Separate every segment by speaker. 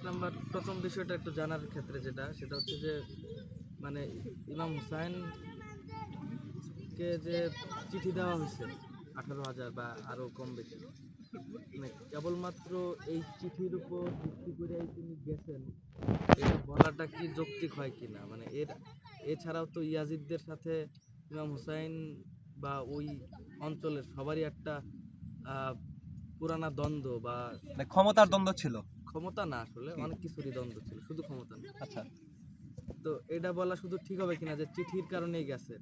Speaker 1: Number প্রথম বিষয়টা একটু জানার ক্ষেত্রে সেটা হচ্ছে যে মানে ইমাম হুসাইনকে যে চিঠি দেওয়া হয়েছে 18,000 বা আরও কম বেশি, মানে কেবলমাত্র এই চিঠির উপর ভিত্তি করে তিনি গেছেন এটা বলাটা কি যৌক্তিক হয় কিনা, মানে এছাড়াও তো ইয়াজিদদের সাথে ইমাম হুসাইন বা ওই অঞ্চলের সবারই একটা আহ, পুরানা দ্বন্দ্ব বা
Speaker 2: মানে ক্ষমতার দ্বন্দ্ব ছিল।
Speaker 1: ক্ষমতা না, আসলে অনেক কিছুরই দ্বন্দ্ব ছিল, শুধু ক্ষমতা না।
Speaker 2: আচ্ছা,
Speaker 1: তো এটা বলা শুধু ঠিক হবে কিনা যে চিঠির কারণেই গেছে,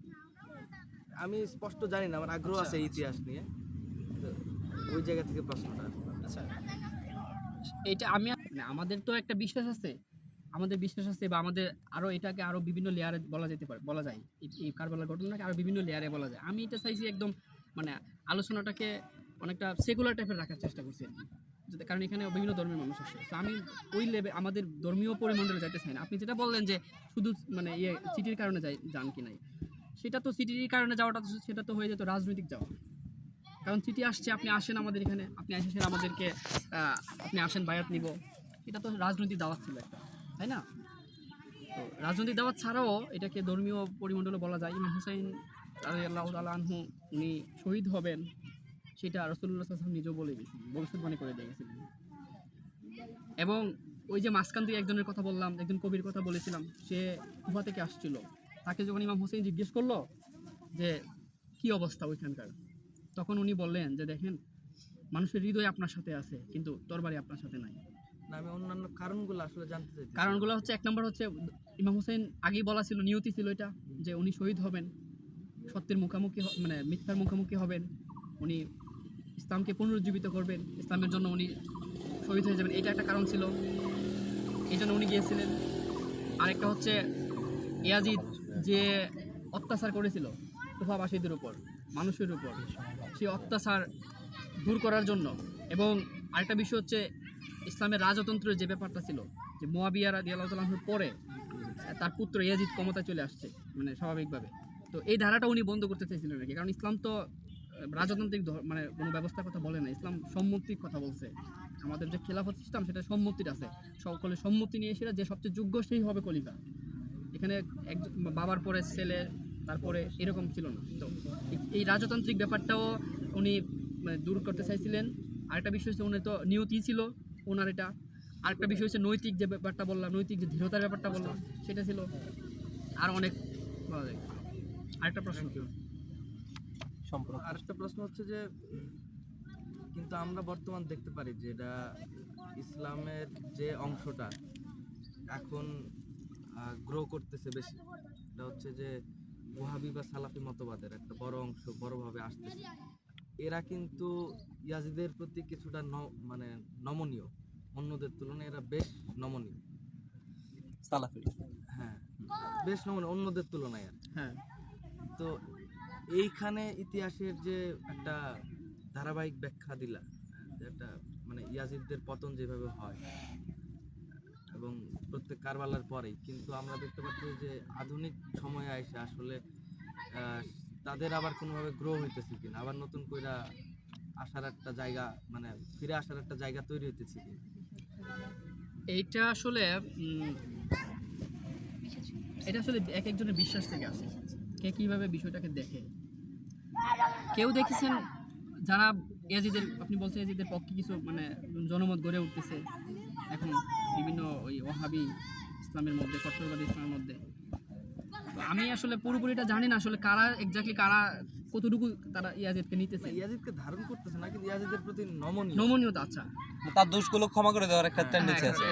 Speaker 1: আমি স্পষ্ট জানি না, আমার আগ্রহ আছে এই ইতিহাস নিয়ে। তো ওই জায়গা থেকে প্রশ্নটা আর কি।
Speaker 3: আচ্ছা, এটা আমি মানে আমাদের তো একটা বিশ্বাস আছে, বা আমাদের আরো এটাকে আরো বিভিন্ন লেয়ারে বলা যেতে পারে, বলা যায় এই কারবালার ঘটনাকে আরো বিভিন্ন লেয়ারে বলা যায়। আমি এটা চাইছি একদম মানে আলোচনাটাকে অনেকটা সেকুলার টাইপের রাখার চেষ্টা করছি আর কি। কারণ এখানে বিভিন্ন ধর্মের মানুষ আছে, তো আমি ওই লেভেল আমাদের ধর্মীয় পরিমণ্ডলে যাইতে চাই না। আপনি যেটা বললেন যে শুধু মানে চিঠির কারণে যান কি নাই, সেটা তো চিঠির কারণে যাওয়াটা সেটা তো হয়ে যেত রাজনৈতিক যাওয়া। কারণ চিঠি আসছে, আপনি আসেন আমাদের এখানে, আপনি এসেছেন আমাদেরকে, আপনি আসেন বায়াত নিব, এটা তো রাজনৈতিক দাওয়াত ছিল একটা, তাই না? তো রাজনৈতিক দাওয়াত ছাড়াও এটাকে ধর্মীয় পরিমণ্ডলে বলা যায়। ইমাম হুসাইন রাদিয়াল্লাহু তাআলা আনহু উনি শহীদ হবেন, সেটা রাসূলুল্লাহ সাল্লাল্লাহু আলাইহি ওয়াসাল্লাম নিজেও বলে গেছিলেন, ভবিষ্যৎবাণী করে দিয়ে গেছিলেন। এবং ওই যে মাঝখান দিয়ে একজনের কথা বললাম, একজন কবির কথা বলেছিলাম, সে কুফা থেকে আসছিল, তাকে যখন ইমাম হুসাইন জিজ্ঞেস করলো যে কি অবস্থা ওইখানকার, তখন উনি বললেন যে দেখেন, মানুষের হৃদয় আপনার সাথে আছে কিন্তু তরবারি আপনার সাথে নাই।
Speaker 1: না, আমি অন্যান্য কারণগুলো আসলে জানতে চাইছি।
Speaker 3: কারণগুলো হচ্ছে, এক নম্বর হচ্ছে ইমাম হুসাইন আগেই বলা ছিল, নিয়তি ছিল এটা, যে উনি শহীদ হবেন, সত্যের মুখোমুখি মানে মিথ্যার মুখোমুখি হবেন, উনি ইসলামকে পুনরুজ্জীবিত করবেন, ইসলামের জন্য উনি শহীদ হয়ে যাবেন, এটা একটা কারণ ছিল, এই জন্য উনি গিয়েছিলেন। আরেকটা হচ্ছে ইয়াজিদ যে অত্যাচার করেছিল কুফাবাসীদের উপর, মানুষের উপর, সেই অত্যাচার দূর করার জন্য। এবং আরেকটা বিষয় হচ্ছে ইসলামের রাজতন্ত্রের যে ব্যাপারটা ছিল, যে মুয়াবিয়া রাদিয়াল্লাহু তাআলা আনহুর পরে তার পুত্র ইয়াজিদ ক্ষমতায় চলে আসছে মানে স্বাভাবিকভাবে, তো এই ধারাটা উনি বন্ধ করতে চাইছিলেন নাকি, কারণ ইসলাম তো রাজতান্ত্রিক মানে কোনো ব্যবস্থার কথা বলে না, ইসলাম সম্মতির কথা বলছে। আমাদের যে খেলাফত সিস্টেম সেটা সম্মতির আছে, সকলে সম্মতি নিয়ে সেটা যে সবচেয়ে যোগ্য সেই হবে খলিফা। এখানে একজন বাবার পরে ছেলে, তারপরে এরকম ছিল না। তো এই রাজতান্ত্রিক ব্যাপারটাও উনি মানে দূর করতে চাইছিলেন। আরেকটা বিষয় হচ্ছে উনি তো নিয়তি ছিল ওনার এটা। আরেকটা বিষয় হচ্ছে নৈতিক যে ব্যাপারটা বললাম, নৈতিক যে দৃঢ়তার ব্যাপারটা বললাম, সেটা ছিল। আর অনেক বলা যায়। আরেকটা প্রশ্ন কি?
Speaker 2: সম্পর্ক।
Speaker 1: আরেকটা প্রশ্ন হচ্ছে যে কিন্তু আমরা বর্তমান দেখতে পারি যে এটা ইসলামের যে অংশটা এখন গ্রো করতেছে বেশি, এটা হচ্ছে যে ওয়াহাবি বা সালাফি মতবাদের একটা বড় অংশ বড়ভাবে আসতেছে। এরা কিন্তু ইয়াজিদের প্রতি কিছুটা মানে নমনীয়, অন্যদের তুলনায় এরা বেশ নমনীয়।
Speaker 2: সালাফি।
Speaker 1: হ্যাঁ, বেশ নমনীয় অন্যদের তুলনায় আর কি।
Speaker 3: হ্যাঁ,
Speaker 1: তো এইখানে ইতিহাসের যে একটা ধারাবাহিক ব্যাখ্যা দিলা, যে একটা মানে ইয়াজিদদের পতন যেভাবে হয় এবং প্রত্যেক কারবালার পরেই, কিন্তু আমরা দেখতে পাচ্ছি যে আধুনিক সময়ে এসে আসলে আহ, তাদের আবার কোনোভাবে গ্রো হইতেছে কিনা, আবার নতুন করে আসার একটা জায়গা, মানে ফিরে আসার একটা জায়গা তৈরি হইতেছে কিনা।
Speaker 3: এইটা আসলে এটা আসলে এক একজনের বিশ্বাস থেকে আসে, কে কীভাবে বিষয়টাকে দেখে। কেউ দেখেছেন যারা ইয়াজিদের, আপনি বলছেন ইয়াজিদের পক্ষে কিছু মানে জনমত গড়ে উঠতেছে এখন বিভিন্ন ওই ওয়াহাবি ইসলামের মধ্যে, কট্টরবাদী ইসলামের মধ্যে। তো আমি আসলে পুরোপুরিটা জানি না আসলে কারা এক্স্যাক্টলি, কারা কতটুকু তারা ইয়াজিদকে নিতেছে,
Speaker 1: ইয়াজিদকে ধারণ করতেছে না, কিন্তু ইয়াজিদের প্রতি নমনীয়।
Speaker 3: নমনীয়তা। আচ্ছা,
Speaker 2: তার দোষগুলো ক্ষমা করে দেওয়ার একটা টেন্ডেন্সি আছে।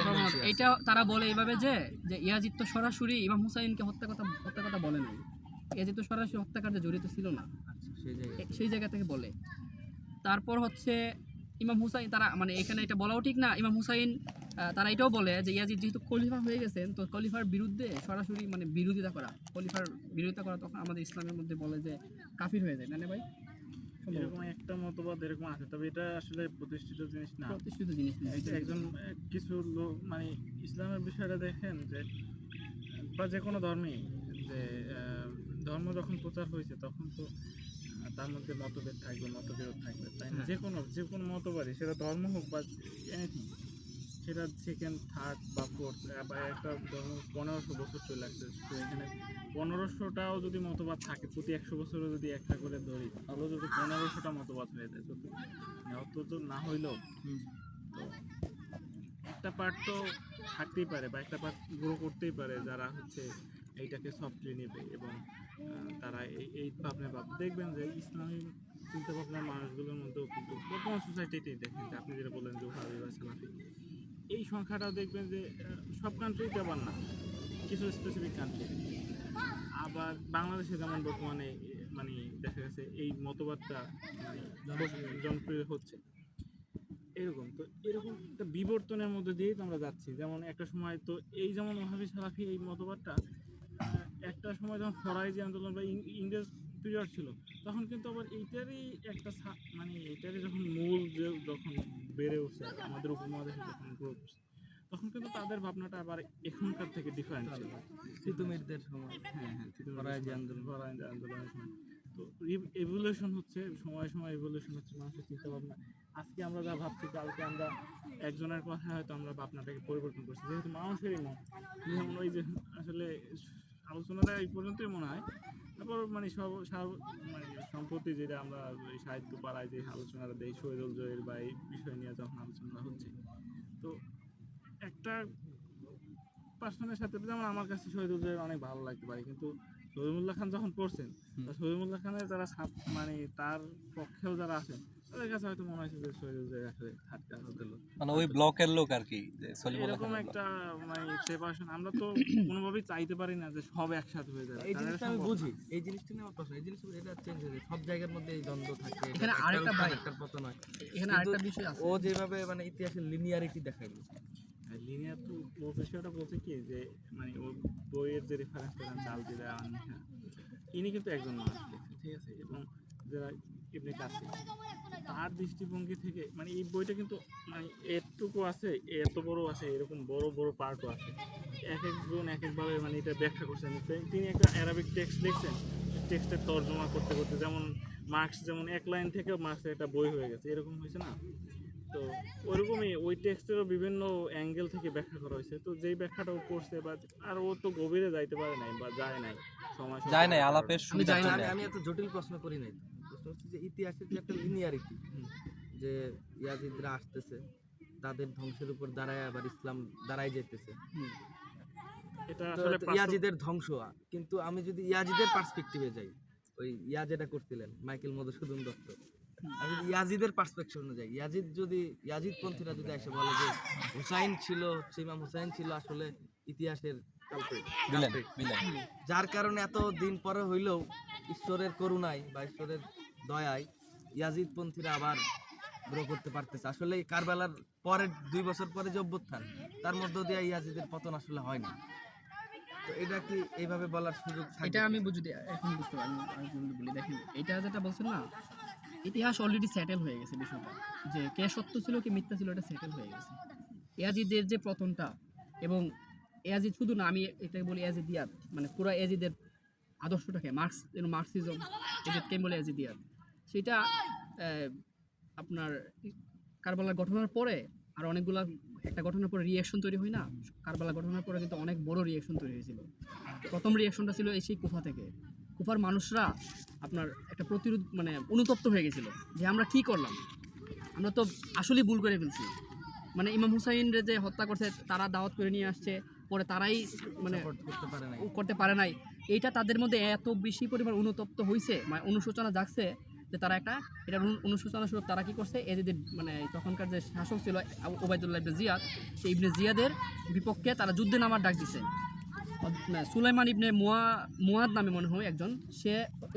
Speaker 3: এইটা তারা বলে এইভাবে যে ইয়াজিদ তো সরাসরি ইমাম হুসাইনকে হত্যা কথা বলে নাই, ইয়াজিদ তো সরাসরি হত্যাকাণ্ডে জড়িত ছিল না,
Speaker 1: আচ্ছা,
Speaker 3: সেই জায়গা থেকে বলে। তারপর হচ্ছে ইমাম হুসাইন, তারা মানে এখানে এটা বলাও ঠিক না, ইমাম হুসাইন তারা এটাও বলে যে ইয়াজিদ যেহেতু খলিফা হয়ে গেছেন, তো খলিফার বিরুদ্ধে সরাসরি মানে বিরোধিতা করা, খলিফার বিরোধিতা করা তখন আমাদের ইসলামের মধ্যে বলে যে কাফির হয়ে যায়, না ভাই?
Speaker 4: এরকম একটা মতবাদ এরকম আছে, তবে এটা আসলে প্রতিষ্ঠিত জিনিস না।
Speaker 3: প্রতিষ্ঠিত জিনিস না
Speaker 4: এটা একজন কিছু লোক মানে ইসলামের বিষয়টা দেখেন যে, বা যে কোনো ধর্মেই, যে ধর্ম যখন প্রচার হয়েছে তখন তো তার মধ্যে মতভেদ থাকবে, মতবিরোধ থাকবে, তাই না? যে কোনো মতবাদই, সেটা ধর্ম হোক বা এনিথিং, সেটা সেকেন্ড থার্ড বা ফোর্থ বা একটা ধরুন 1500 বছর চলে আসছে, তো এখানে 1500টাও যদি মতবাদ থাকে, প্রতি 100 বছরে যদি একটা করে ধরি, তাহলে যদি 1500টা মতবাদ হয়ে যায়, তো অত তো না হইলেও তো একটা পার্ট তো থাকতেই পারে বা একটা পার্ট গ্রো করতেই পারে যারা হচ্ছে এইটাকে সফটলি নেবে এবং তারা এই ভাবনা দেখবেন যে ইসলামী চিন্তা ভাবনার মানুষগুলোর মধ্যেও কিন্তু বর্তমান সোসাইটিতেই দেখেন যে আপনি যেটা বললেন যে ওহাবি বা সালাফি, এই সংখ্যাটাও দেখবেন যে সব কান্ট্রিতে আবার না, কিছু স্পেসিফিক কান্ট্রি। আবার বাংলাদেশে যেমন বর্তমানে মানে দেখা গেছে এই মতবাদটা মানে জনপ্রিয় হচ্ছে, এরকম তো এরকম একটা বিবর্তনের মধ্যে দিয়েই তো আমরা যাচ্ছি। যেমন একটা সময় তো এই যেমন ওহাবি সালাফি এই মতবাদটা একটা সময় যখন ফরাইজি আন্দোলন বা ইংরেজ পিরিয়ড ছিল, তখন কিন্তু আবার এইটারই একটা মানে এইটারই যখন মূল যখন বেড়ে উঠছে আমাদের উপমহাদেশে যখন গ্রোথ উঠছে, তখন কিন্তু তাদের ভাবনাটা আবার এখনকার থেকে ডিফারেন্ট ছিল।
Speaker 1: তিতুমিরদের সময়,
Speaker 4: হ্যাঁ,
Speaker 1: ফরাইজি আন্দোলন।
Speaker 4: ফরাইজি আন্দোলনের সময় তো এভলিউশন হচ্ছে, সময় সময় এভলিউশন হচ্ছে মানুষের চিন্তা ভাবনা। আজকে আমরা যা ভাবছি, কালকে আমরা একজনের কথা হয়তো আমরা ভাবনাটাকে পরিবর্তন করছি, যেহেতু মানুষেরই মন। যেমন ওই যে আসলে আলোচনাটা এই পর্যন্তই মনে হয়। তারপর মানে মানে সম্প্রতি যেটা আমরা ওই সাহিত্য পাড়ায় যে আলোচনাটা দেই শহীদুল জয়ের বা এই বিষয় নিয়ে যখন আলোচনা হচ্ছে, তো একটা পার্সনের সাথে যেমন আমার কাছে শহীদুল জয়ের অনেক ভালো লাগতে পারে, কিন্তু শহীদুল্লাহ খান যখন পড়ছেন, শহীদুল্লাহ খানের যারা মানে তার পক্ষেও যারা আছেন, তাদের কাছে হয়তো মনে হয়েছে যে শহীদুল জয় আসলে থার্ড হতে
Speaker 2: মানে ওই ব্লকের লোক আর কি, যে সলিমুল্লাহ
Speaker 4: এরকম
Speaker 2: খানের block।
Speaker 4: একটা মানে সেপারেশন আমরা তো কোনোভাবেই চাইতে পারি না যে সব একসাথে হয়ে যাবে।
Speaker 1: এই জিনিসটা আমি বুঝি, এই জিনিসটা নিয়ে আমার প্রশ্ন, এই জিনিসটা এটা চেঞ্জ হয়ে যায়, সব জায়গার মধ্যে এই দ্বন্দ্ব থাকে,
Speaker 3: এখানে আরেকটা
Speaker 1: একটার পতন হয়।
Speaker 3: এখানে আরেকটা বিষয় আছে।
Speaker 1: ও যেভাবে মানে ইতিহাসের লিনিয়ারিটি দেখাইলো,
Speaker 4: লিনিয়ার তো ও বিষয়টা বলছে কি যে মানে ও বইয়ের যে রেফারেন্স করেন চালদিরা আনহা, ইনি কিন্তু একজন মানুষ লিখছেন, ঠিক আছে, এবং যারা ইবনে কাসির তার দৃষ্টিভঙ্গি থেকে মানে এই বইটা কিন্তু মানে এতটুকু আছে, এত বড় আছে, এরকম বড় বড় পার্টও আছে, এক একজন এক একভাবে মানে এটা ব্যাখ্যা করছেন। তিনি একটা অ্যারাবিক টেক্সট লিখছেন, টেক্সটের তর্জমা করতে করতে যেমন মার্কস যেমন এক লাইন থেকে মার্কসের একটা বই হয়ে গেছে, এরকম হয়েছে না? তো ওরকমই ওই টেক্সটেরও বিভিন্ন অ্যাঙ্গেল থেকে ব্যাখ্যা করা হয়েছে, তো যেই ব্যাখ্যাটা ও করছে বা আর ও তো গভীরে যাইতে পারে নাই বা যায় নাই, সময়
Speaker 2: যায় নাই আলাপের
Speaker 3: আমি
Speaker 2: সুবিধা
Speaker 3: জানি না,
Speaker 2: চলে
Speaker 1: আমি এত জটিল প্রশ্ন করি নাই। প্রশ্ন হচ্ছে যে ইতিহাসের যে একটা লিনিয়ারিটি, যে ইয়াজিদরা আসতেছে, তাদের ধ্বংসের উপর দাঁড়ায় আবার ইসলাম দাঁড়ায় যেতেছে,
Speaker 4: এটা
Speaker 1: তো
Speaker 4: আসলে
Speaker 1: ইয়াজিদের ধ্বংস। কিন্তু আমি যদি ইয়াজিদের পার্সপেক্টিভে যাই, ওই যেটা করছিলেন মাইকেল মধুসূদন দত্ত, আমি যদি ইয়াজিদের পার্সপেক্টিভে যাই, ইয়াজিদ পন্থীরা যদি এসে বলে যে হুসাইন ছিল, হচ্ছে ইমাম হুসাইন ছিল আসলে ইতিহাসের
Speaker 2: মিলেন।
Speaker 1: যার কারণে এত দিন পরে হইলেও ঈশ্বরের করুণায় বা ঈশ্বরের দয়ায় ইয়াজিদ পন্থীরা আবার গ্রো করতে পারতেছে। আসলে এই কারবালার পরের 2 বছর পরে যে অভ্যুত্থান, তার মধ্য দিয়ে ইয়াজিদের পতন আসলে হয়নি। তো এটা কি এইভাবে বলার সুযোগ থাকে?
Speaker 3: এটা আমি এখন বুঝতে পারি, আমি বলি দেখেন, এটা যেটা বলছেন না, ইতিহাস অলরেডি সেটেল হয়ে গেছে বিষয়টা, যে কে সত্য ছিল কি মিথ্যা ছিল এটা সেটেল হয়ে গেছে। ইয়াজিদের যে পতনটা, এবং ইয়াজিদ শুধু না, আমি এটাই বলি ইয়াজিদিয়াত, মানে পুরো ইয়াজিদের আদর্শটাকে মার্কসিজম, এজিদকে বলে ইয়াজিদিয়াত, সেটা আপনার কারবালার ঘটনার পরে আর অনেকগুলা, একটা ঘটনার পরে রিয়াকশন তৈরি হয় না, কারবালা ঘটনার পরে কিন্তু অনেক বড় রিয়াকশন তৈরি হয়েছিল। প্রথম রিয়াকশনটা ছিল সেই কুফা থেকে, কুফার মানুষরা আপনার একটা প্রতিরোধ মানে অনুতপ্ত হয়ে গেছিল যে আমরা কি করলাম, আমরা তো আসলেই ভুল করে ফেলছি। মানে ইমাম হুসাইনরে যে হত্যা করছে, তারা দাওয়াত করে নিয়ে আসছে, পরে তারাই মানে করতে পারে নাই, এইটা তাদের মধ্যে এত বেশি পরিমাণ অনুতপ্ত হয়েছে, মানে অনুশোচনা জাগছে, যে তারা এটা অনুশোচনা স্বরূপ তারা কি করছে, এদের মানে তখনকার যে শাসক ছিল ওবায়দুল্লাহ ইবনে জিয়াদ, সেই ইবনে জিয়াদের বিপক্ষে তারা যুদ্ধে নামার ডাক দিছে। সুলাইমান ইবনে মুয়াদ নামে মনে হয় একজন,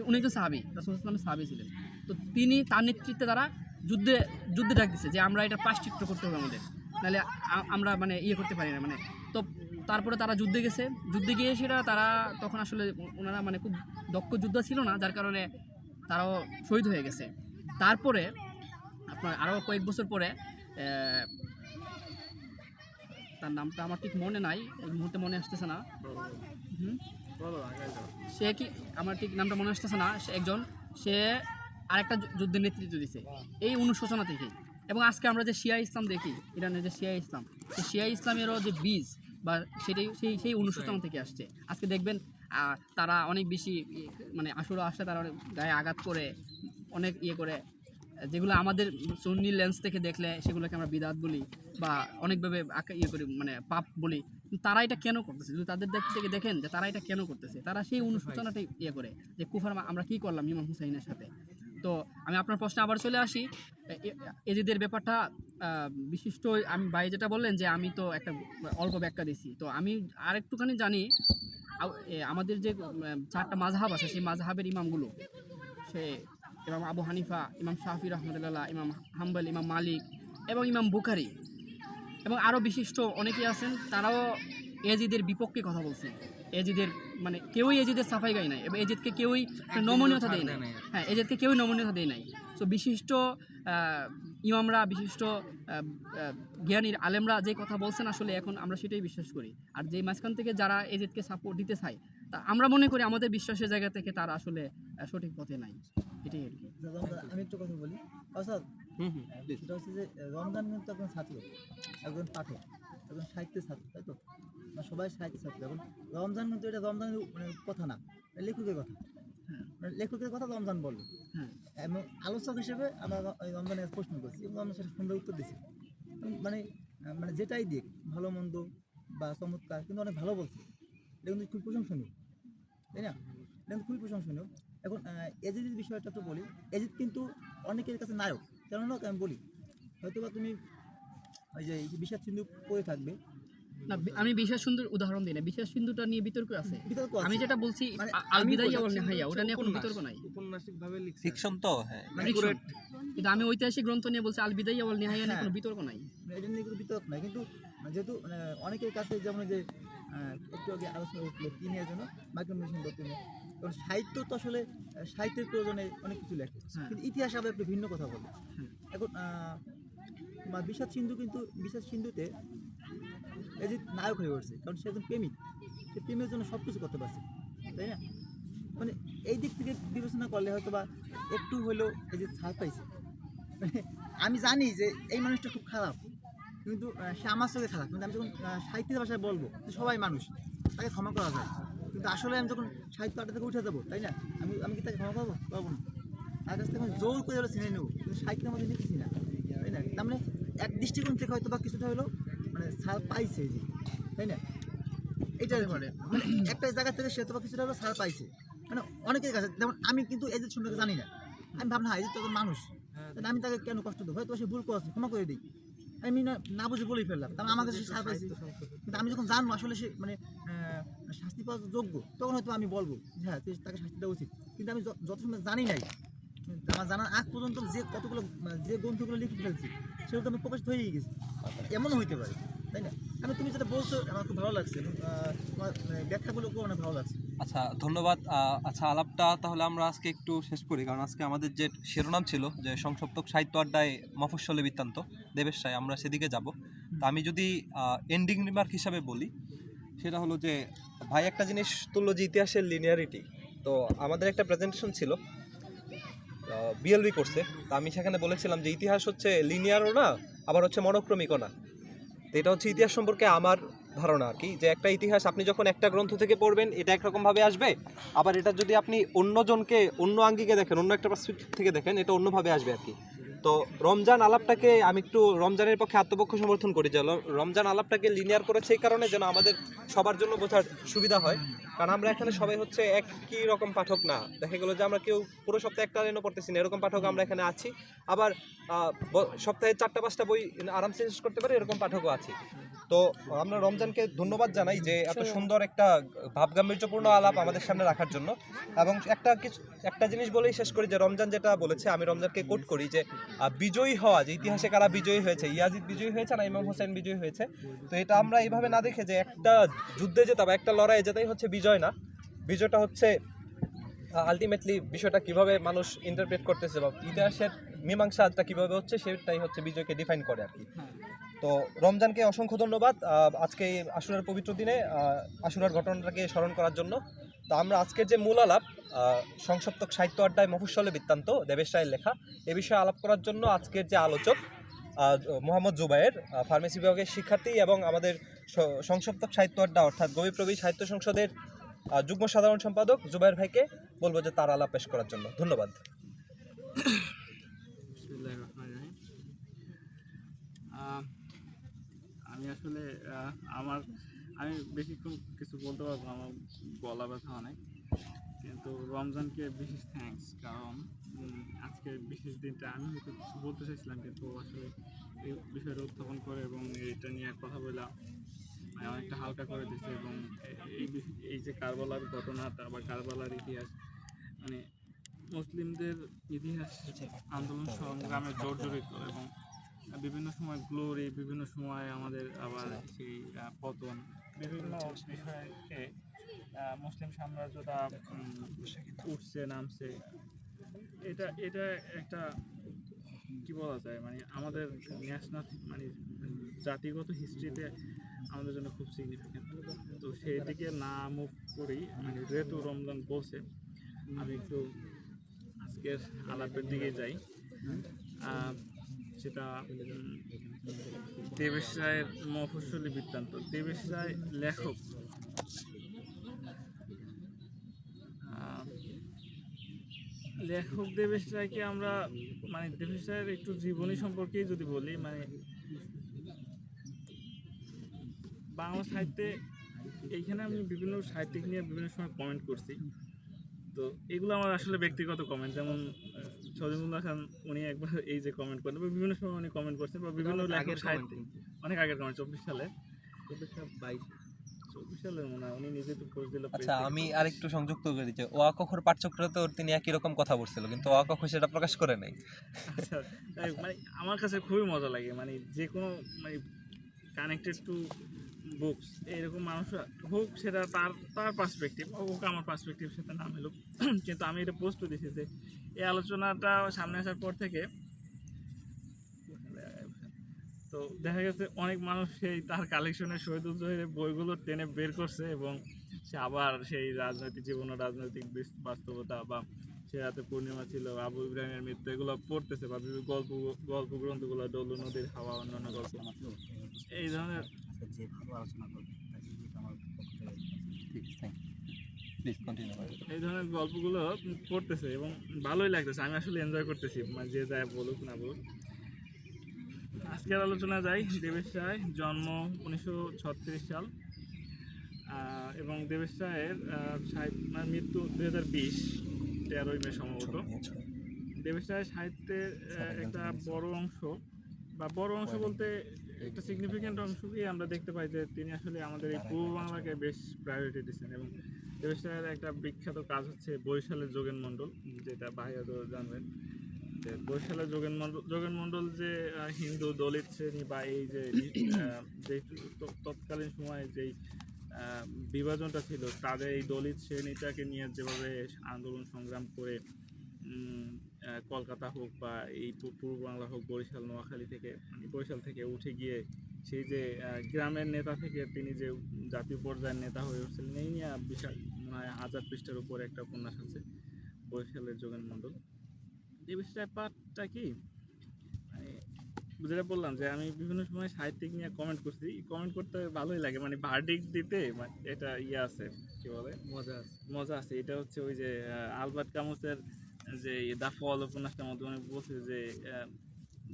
Speaker 3: উনি একজন সাহাবী, রাসূলুল্লাহ সাল্লাল্লাহু আলাইহি ওয়াসাল্লামের সাহাবী ছিলেন। তো তিনি তার নেতৃত্বে তারা যুদ্ধে ডাক দিছে যে আমরা এটা প্রায়শ্চিত্ত করতে হবে আমাদের, নাহলে আমরা মানে করতে পারি না মানে। তো তারপরে তারা যুদ্ধে গিয়ে সেটা তারা তখন আসলে ওনারা মানে খুব দক্ষ যোদ্ধা ছিল না, যার কারণে তারাও শহীদ হয়ে গেছে। তারপরে আপনার আরও কয়েক বছর পরে, তার নামটা আমার ঠিক মনে নাই, এই মুহূর্তে মনে আসতেছে না, সে কি আমার ঠিক নামটা মনে আসতেছে না, সে আরেকটা যুদ্ধের নেতৃত্ব দিছে এই অনুশোচনা থেকে। এবং আজকে আমরা যে শিয়া ইসলাম দেখি, ইরানের যে শিয়া ইসলাম, সেই শিয়া ইসলামেরও যে বীজ বা সেটাই সেই অনুশোচনা থেকে আসছে। আজকে দেখবেন তারা অনেক বেশি মানে আশুরা আসলে তারা অনেক গায়ে আঘাত করে, অনেক করে, যেগুলো আমাদের সুন্নি লেন্স থেকে দেখলে সেগুলোকে আমরা বিদাত বলি বা অনেকভাবে করি, মানে পাপ বলি। তারা এটা কেন করতেছে? যদি তাদের দিক থেকে দেখেন যে তারা এটা কেন করতেছে, তারা সেই অনুশোচনাটাই করে যে কুফার আমরা কি করলাম ইমাম হুসাইনের সাথে। তো আমি আপনার প্রশ্নে আবার চলে আসি, এজিদের ব্যাপারটা বিশিষ্ট আমি ভাই যেটা বললেন যে আমি তো একটা অল্প ব্যাখ্যা দিছি, তো আমি আরেকটুখানি জানি আমাদের যে 4টা মাযহাব আছে সেই মাযহাবের ইমামগুলো, সে ইমাম আবু হানিফা, ইমাম শাফি রহমতুল্লাহ, ইমাম হাম্বল, ইমাম মালিক এবং ইমাম বুখারী এবং আরও বিশিষ্ট অনেকেই আছেন, তারাও এজিদের বিপক্ষে কথা বলছে। এজিদের মানে কেউই এজিদের সাফাই গায় নাই এবং এজিদকে কেউই নমনীয়তা দেয় নাই। হ্যাঁ, এজিদকে কেউই নমনীয়তা দেয় নাই। সো বিশিষ্ট ইমামরা, বিশিষ্ট জ্ঞানীর আলেমরা যে কথা বলছেন আসলে এখন আমরা সেটাই বিশ্বাস করি। আর যে মাঝখান থেকে যারা এজিদকে সাপোর্ট দিতে চায়, তা আমরা মনে করি আমাদের বিশ্বাসের জায়গা থেকে তারা আসলে সঠিক পথে নাই। এটাই আর কি।
Speaker 5: আমি একটু কথা বলি অর্থাৎ সেটা হচ্ছে যে রমজান কিন্তু একজন ছাত্র, একজন পাঠক, একজন সাহিত্যের ছাত্র, তাই তো? সবাই সাহিত্যের ছাত্র। এখন রমজান কিন্তু এটা রমজানের মানে কথা না, লেখকের কথা। মানে লেখকের কথা রমজান বললো। এবং আলোচক হিসেবে আমরা রমজানের প্রশ্ন করছি এবং আমরা সেটা সুন্দর উত্তর দিচ্ছি। মানে মানে যেটাই দিক, ভালো মন্দ বা চমৎকার, কিন্তু অনেক ভালো বলছে। এটা কিন্তু খুব প্রশংসনীয়, তাই না? এটা কিন্তু খুবই প্রশংসনীয়। এখন এজিদের বিষয়টা তো বলি, এজিদ কিন্তু অনেকের কাছে নায়ক। কেননা আমি বলি, হয়তো বা তুমি ওই যে বিষাদ সিন্ধু পড়ে থাকবে
Speaker 3: না, আমি বিশেষ সুন্দর উদাহরণ দিই না, বিশেষ সিন্ধুটা নিয়ে বিতর্ক আছে।
Speaker 5: বিতর্ক আছে।
Speaker 3: আমি যেটা বলছি
Speaker 5: মানে
Speaker 3: আল বিদাইয়া ওয়াল নিহাইয়া, ওটা নিয়ে কোনো বিতর্ক নাই।
Speaker 1: উপন্যাসিকভাবে লিখছে।
Speaker 2: ফিকশন তো, হ্যাঁ।
Speaker 3: Fiction। কিন্তু আমি ঐতিহাসিক গ্রন্থ নিয়ে বলছি আল বিদাইয়া ওয়াল নিহাইয়া নিয়ে কোনো বিতর্ক নাই।
Speaker 5: এটা নিয়ে কোনো বিতর্ক নাই, কিন্তু যেহেতু অনেকের কাছে যেমন যে একটু আগে আলোচনা উঠলো কি নিয়ে যেন মাইক্রোমেশন দত্ত নিয়ে। কারণ সাহিত্য তো আসলে সাহিত্যের প্রয়োজনে অনেক কিছু লেখে, কিন্তু ইতিহাস আবার একটু ভিন্ন কথা বলে। এখন তোমার বিষাদ সিন্ধু, কিন্তু বিষাদ সিন্ধুতে এজিদ নায়ক হয়ে উঠছে, কারণ সে একজন প্রেমিক, সে প্রেমের জন্য সব কিছু করতে পারছে, তাই না? মানে এই দিক থেকে বিবেচনা করলে হয়তো বা একটু হলেও এজিদ ছাড় পাইছে। মানে আমি জানি যে এই মানুষটা খুব খারাপ, কিন্তু সে আমার চোখে খারাপ, কিন্তু আমি যখন সাহিত্যের ভাষায় বলবো যে সবাই মানুষ, তাকে ক্ষমা করা যায়। কিন্তু আসলে আমি যখন সাহিত্য আড্ডা থেকে উঠে যাবো, তাই না, আমি কি তাকে ক্ষমা করবো? পারবো না। তার কাছ থেকে আমি জোর করে হলে চিনে নেবো, কিন্তু সাহিত্যের মধ্যে নিতেছি না, তাই না? তার মানে এক দৃষ্টিকোণ থেকে হয়তো বা কিছুটা হলেও মানে ছাড় পাইছে যে, তাই না? এটা মানে একটা জায়গা থেকে সে তো বা কিছুটা হলেও ছাড় পাইছে। মানে অনেকের কাছে, যেমন আমি কিন্তু এজিদ সম্পর্কে জানি না, আমি ভাবনা এজিদ তো মানুষ, আমি তাকে কেন কষ্ট দেবো? হয়তো সে ভুল করছে, ক্ষমা করে দিই, আমি না বুঝে বলেই ফেললাম, তাহলে আমার কাছে ছাড় পাইছি। কিন্তু আমি যখন জানবো আসলে সে মানে শাস্তি পাওয়ার যোগ্য, তখন হয়তো আমি বলবো যে হ্যাঁ তাকে শাস্তি দেওয়া উচিত। কিন্তু আমি যত সময় জানি নাই, আমার জানার আগ পর্যন্ত যে কতগুলো যে গ্রন্থগুলো লিখে ফেলছি সেগুলো তো আমি প্রকাশিত হয়েই গেছি, এমনও হইতে পারে, তাই না? তুমি যেটা বলছো আমার খুব ভালো লাগছে, তোমার ব্যাখ্যাগুলোকেও অনেক ভালো লাগছে।
Speaker 2: আচ্ছা, ধন্যবাদ। আচ্ছা, আলাপটা তাহলে আমরা আজকে একটু শেষ করি, কারণ আজকে আমাদের যে শিরোনাম ছিল যে সংসপ্তক সাহিত্য আড্ডায় মফস্বলে বৃত্তান্ত দেবেশ রায়, আমরা সেদিকে যাব। তা আমি যদি এন্ডিং রিমার্ক হিসাবে বলি, সেটা হলো যে ভাই একটা জিনিস তুললো যে ইতিহাসের লিনিয়ারিটি। তো আমাদের একটা প্রেজেন্টেশন ছিল বিএলবি কোর্সে, তো আমি সেখানে বলেছিলাম যে ইতিহাস হচ্ছে লিনিয়ারও না, আবার হচ্ছে মনোক্রমিকও না। তো এটা হচ্ছে ইতিহাস সম্পর্কে আমার ধারণা আর কি, যে একটা ইতিহাস আপনি যখন একটা গ্রন্থ থেকে পড়বেন এটা একরকমভাবে আসবে, আবার এটা যদি আপনি অন্যজনকে অন্য আঙ্গিকে দেখেন, অন্য একটা পার্সপেক্টিভ থেকে দেখেন, এটা অন্যভাবে আসবে আর কি। তো রমজান আলাপটাকে আমি একটু রমজানের পক্ষে আত্মপক্ষ সমর্থন করি, যে রমজান আলাপটাকে লিনিয়ার করেছে এই কারণে যেন আমাদের সবার জন্য বোঝার সুবিধা হয়। কারণ আমরা এখানে সবাই হচ্ছে একই রকম পাঠক না, দেখা গেলো যে আমরা কেউ পুরো সপ্তাহে একটা লাইনও পড়তেছি না, এরকম পাঠক আমরা এখানে আছি। আবার সপ্তাহে 4-5টা বই আরামসে শেষ করতে পারি, এরকম পাঠকও আছি। তো আমরা রমজানকে ধন্যবাদ জানাই যে এত সুন্দর একটা ভাবগাম্ভীর্যপূর্ণ আলাপ আমাদের সামনে রাখার জন্য। এবং একটা জিনিস বলেই শেষ করি, যে রমজান যেটা বলেছে, আমি রমজানকে কোট করি যে বিজয়ী হওয়া, যে ইতিহাসে কারা বিজয়ী হয়েছে, ইয়াজিদ বিজয়ী হয়েছে না ইমাম হোসেন বিজয়ী হয়েছে। তো এটা আমরা এইভাবে না দেখে যে একটা যুদ্ধে জেতা বা একটা লড়াইয়ে জেতাই হচ্ছে বিজয় না, বিজয়টা হচ্ছে আলটিমেটলি বিষয়টা কিভাবে মানুষ ইন্টারপ্রেট করতেছে বা ইতিহাসের মীমাংসাটা কিভাবে হচ্ছে, সেটাই হচ্ছে বিজয়কে ডিফাইন করে আর কি। তো রমজানকে অসংখ্য ধন্যবাদ আজকে এই আশুরার পবিত্র দিনে আশুরার ঘটনাটাকে স্মরণ করার জন্য। তো আমরা আজকের যে মূল আলাপ সংসপ্তক সাহিত্য আড্ডায় মফস্বলে বৃত্তান্ত দেবেশ রায়ের লেখা, এ বিষয়ে আলাপ করার জন্য আজকের যে আলোচক মোহাম্মদ জুবায়ের, ফার্মেসি বিভাগের শিক্ষার্থী এবং আমাদের সংসপ্তক সাহিত্য আড্ডা অর্থাৎ গভীরপ্রবী সাহিত্য সংসদের যুগ্ম সাধারণ সম্পাদক জুবায়ের ভাইকে বলবো যে তার আলাপ পেশ করার জন্য। ধন্যবাদ।
Speaker 4: বিসমিল্লাহির রহমানির রহিম। আমি আসলে আমি বেশিক্ষণ কিছু বলতে পারবো না, আমার গলা ব্যথা অনেক, কিন্তু রমজানকে বিশেষ থ্যাঙ্কস, কারণ আজকের বিশেষ দিনটা আমি হয়তো কিছু বলতে চাইছিলাম কিন্তু আসলে এই বিষয়টা উত্থাপন করে এবং এটা নিয়ে কথা বললাম অনেকটা হালকা করে দিচ্ছে। এবং এই যে কারবালার ঘটনাটা বা কারবালার ইতিহাস, মানে মুসলিমদের ইতিহাস আন্দোলন সংগ্রামে জর্জরিত এবং বিভিন্ন সময় গ্লোরি, বিভিন্ন সময় আমাদের আবার সেই পতন, বিভিন্ন বিষয়কে মুসলিম সাম্রাজ্যটা উঠছে নামছে, এটা এটা একটা কি বলা যায়, মানে আমাদের ন্যাশনাল মানে জাতিগত হিস্ট্রিতে আমাদের জন্য খুব সিগনিফিক্যান্ট। তো সেই দিকে না মুভ করেই মানে যেহেতু রমজান বলছে, আমি একটু আজকের আলাপের দিকে যাই। সেটা দেবেশ রায়ের মফস্বলী বৃত্তান্ত। দেবেশ রায় লেখক, দেবেশ রায়কে আমরা মানে দেবেশ রায়ের একটু জীবনী সম্পর্কেই যদি বলি, মানে বাংলা সাহিত্যে এইখানে আমি বিভিন্ন সাহিত্যিক নিয়ে বিভিন্ন সময় কমেন্ট করছি, তো এগুলো আমার আসলে ব্যক্তিগত কমেন্ট। যেমন সজিমুল্লাহ খান উনি একবার এই যে কমেন্ট করেন বা বিভিন্ন সময় উনি কমেন্ট করছেন বা বিভিন্ন লেখক সাহিত্যিক, অনেক আগের কমেন্ট, 24 সালে 24 সালের মনে হয়, উনি নিজে তো পোস্ট দিল।
Speaker 2: আচ্ছা, আমি আরেকটু সংযুক্ত করি যে ওয়াকখর পাঠচক্রতেও তিনি একই রকম কথা বলছিল, কিন্তু ওয়াকখ সেটা প্রকাশ করে নাই।
Speaker 4: আচ্ছা, মানে আমার কাছে খুবই মজা লাগে, মানে যে কোনো মানে কানেক্টেড টু বুকস এরকম মানুষ হোক, সেটা তার তার পার্সপেক্টিভ হোক, আমার পার্সপেক্টিভের সাথে না মিলুক, কিন্তু আমি এটা পোস্ট দিয়েছি যে এই আলোচনাটা সামনে আসার পর থেকে তো দেখা গেছে অনেক মানুষ সেই তার কালেকশনের শহীদুল জহিরের বইগুলো টেনে বের করছে এবং সে আবার সেই রাজনৈতিক জীবন ও রাজনৈতিক বাস্তবতা বা সে রাতে পূর্ণিমা ছিল, আবু ইব্রাহিমের মৃত্যু, এগুলো পড়তেছে বা বিভিন্ন গল্প গ্রন্থগুলো, ডলু নদীর হাওয়া, অন্যান্য গল্প, এই ধরনের এই ধরনের গল্পগুলো পড়তেছে এবং ভালোই লাগতেছে। আমি আসলে এনজয় করতেছি, মানে যে যায় বলুক না বলুক। আজকের আলোচনা যাই। দেবেশ রায় জন্ম 1936 সাল এবং দেবেশ রায়ের মৃত্যু 2020 13ই মে সম্ভবত। দেবেশ রায়ের সাহিত্যের একটা বড় অংশ বলতে একটা সিগনিফিক্যান্ট অংশকেই আমরা দেখতে পাই যে তিনি আসলে আমাদের এই পূর্ব বাংলাকে বেশ প্রায়োরিটি দিচ্ছেন। এবং দেবেশ রায়ের একটা বিখ্যাত কাজ হচ্ছে বরিশালের যোগেন মণ্ডল, যেটা ভাইয়া তো জানবেন। বরিশালের যোগেন মণ্ডল যে হিন্দু দলিত শ্রেণী বা এই যে তৎকালীন সময়ে যেই বিভাজনটা ছিল, তাদের এই দলিত শ্রেণীটাকে নিয়ে যেভাবে আন্দোলন সংগ্রাম করে কলকাতা হোক বা এই পূর্ব বাংলা হোক, বরিশাল নোয়াখালী থেকে বরিশাল থেকে উঠে গিয়ে সেই যে গ্রামের নেতা থেকে তিনি যে জাতীয় পর্যায়ের নেতা হয়ে উঠছিলেন, এই নিয়ে বিশাল 1000 পৃষ্ঠার উপরে একটা উপন্যাস আছে বরিশালের যোগেন মণ্ডল। এই বিষয়টা পার্টটা কি, মানে যেটা বললাম যে আমি বিভিন্ন সময় সাহিত্যিক নিয়ে কমেন্ট করছি, কমেন্ট করতে ভালোই লাগে, মানে ভার্ডিক্ট দিতে এটা আছে, কি বলে, মজা আছে। এটা হচ্ছে ওই যে আলবার্ট কামুসের যে দ্য ফল উপন্যাসটার মধ্যে উনি বলছে যে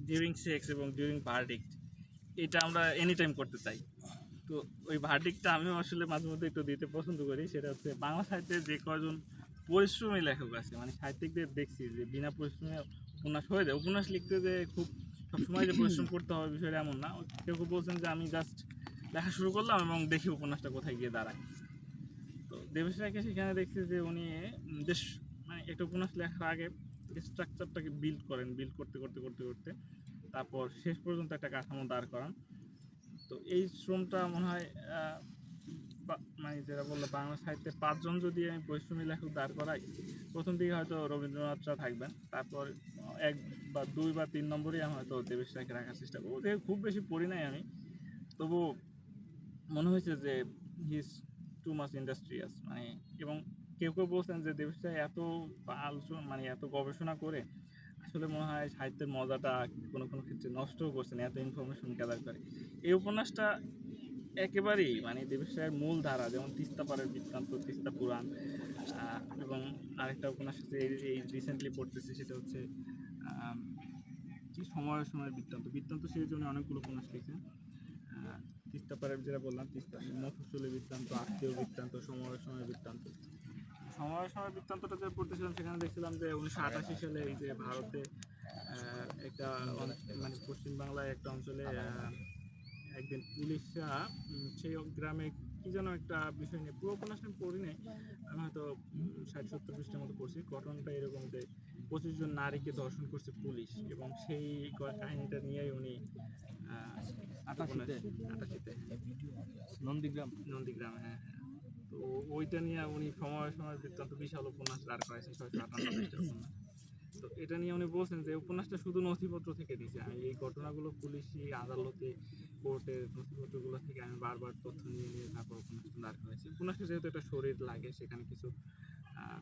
Speaker 4: ডিউরিং সেক্স এবং ডিউরিং ভার্ডিক্ট এটা আমরা এনি টাইম করতে চাই। তো ওই ভার্ডিক্টটা আমিও আসলে মাঝে মধ্যে একটু দিতে পছন্দ করি। সেটা হচ্ছে বাংলা সাহিত্যে যে কয়জন পরিশ্রমী লেখক আছে, মানে সাহিত্যিকদের দেখছি যে বিনা পরিশ্রমে উপন্যাস হয়ে যায়। উপন্যাস লিখতে যে খুব সবসময় যে পরিশ্রম করতে হবে বিষয়টা এমন না। কেউ কেউ বলছেন যে আমি জাস্ট লেখা শুরু করলাম এবং দেখি উপন্যাসটা কোথায় গিয়ে দাঁড়ায়। তো দেবেশ রায়কে সেখানে দেখছি যে উনি বেশ মানে একটা উপন্যাস লেখার আগে স্ট্রাকচারটাকে বিল্ড করতে করতে করতে করতে তারপর শেষ পর্যন্ত একটা কাঠামো দাঁড় করান। তো এই শ্রমটা মনে হয় মানে যেটা বললো, বাংলা সাহিত্যে 5 জন যদি আমি পরিশ্রমী লেখক দাঁড় করাই, প্রথম দিকে হয়তো রবীন্দ্রনাথরা থাকবেন, তারপর 1 বা 2 বা 3 নম্বরই আমি হয়তো দেবেশ রায়কে রাখার চেষ্টা করবো। খুব বেশি পড়ি নাই আমি, তবু মনে হয়েছে যে he is too much industrious, মানে এবং কেউ কেউ বলছেন যে দেবেশ রায় এত আলোচনা মানে এত গবেষণা করে আসলে মনে হয় সাহিত্যের মজাটা কোনো কোনো ক্ষেত্রে নষ্টও করছেন এত ইনফরমেশন গ্যাদার করে। এই উপন্যাসটা একেবারেই মানে দেবেশ রায়ের মূল ধারা, যেমন তিস্তা পাড়ের বৃত্তান্ত, তিস্তা পুরাণ, এবং আরেকটা উপন্যাস আছে এই রিসেন্টলি পড়তেছি, সেটা হচ্ছে আম, কি সময়ের সময়ের বৃত্তান্ত। বৃত্তান্ত সিরিজ উনি অনেকগুলো উপন্যাস লিখেছেন। তিস্তা পাড়ের যেটা বললাম, তিস্তা মফস্বলী বৃত্তান্ত, আত্মীয় বৃত্তান্ত, সময়ের সময়ের বৃত্তান্ত। সময়ের সময় বৃত্তান্তটা যে পড়তেছিলাম সেখানে দেখছিলাম যে 1988 সালে এই যে ভারতে একটা মানে পশ্চিমবাংলায় একটা অঞ্চলে একদিন পুলিশরা সেই গ্রামে কি যেন একটা বিষয় নিয়ে, পুরো উপন্যাস আমি পড়ি নাই, আমি হয়তো 60-70 পৃষ্ঠার মতো পড়ছি। ঘটনাটা এরকম যে 25 জন নারীকে ধর্ষণ করছে পুলিশ, এবং সেই কাহিনীটা নিয়েই উনি 88-তে নন্দীগ্রামে, হ্যাঁ। তো ওইটা নিয়ে উনি সময় সময় বৃত্তান্ত বিশাল উপন্যাস দাঁড় করাইছেন, 658 পৃষ্ঠার উপন্যাস। তো এটা নিয়ে উনি বলছেন যে উপন্যাসটা শুধু নথিপত্র থেকে দিয়েছে, আমি এই ঘটনাগুলো পুলিশি আদালতে কোর্টের নথিপত্রগুলো থেকে আমি বারবার তথ্য নিয়ে নিয়ে তারপর উপন্যাসটা দাঁড় করাইছি। উপন্যাসটা যেহেতু একটা শরীর লাগে, সেখানে কিছু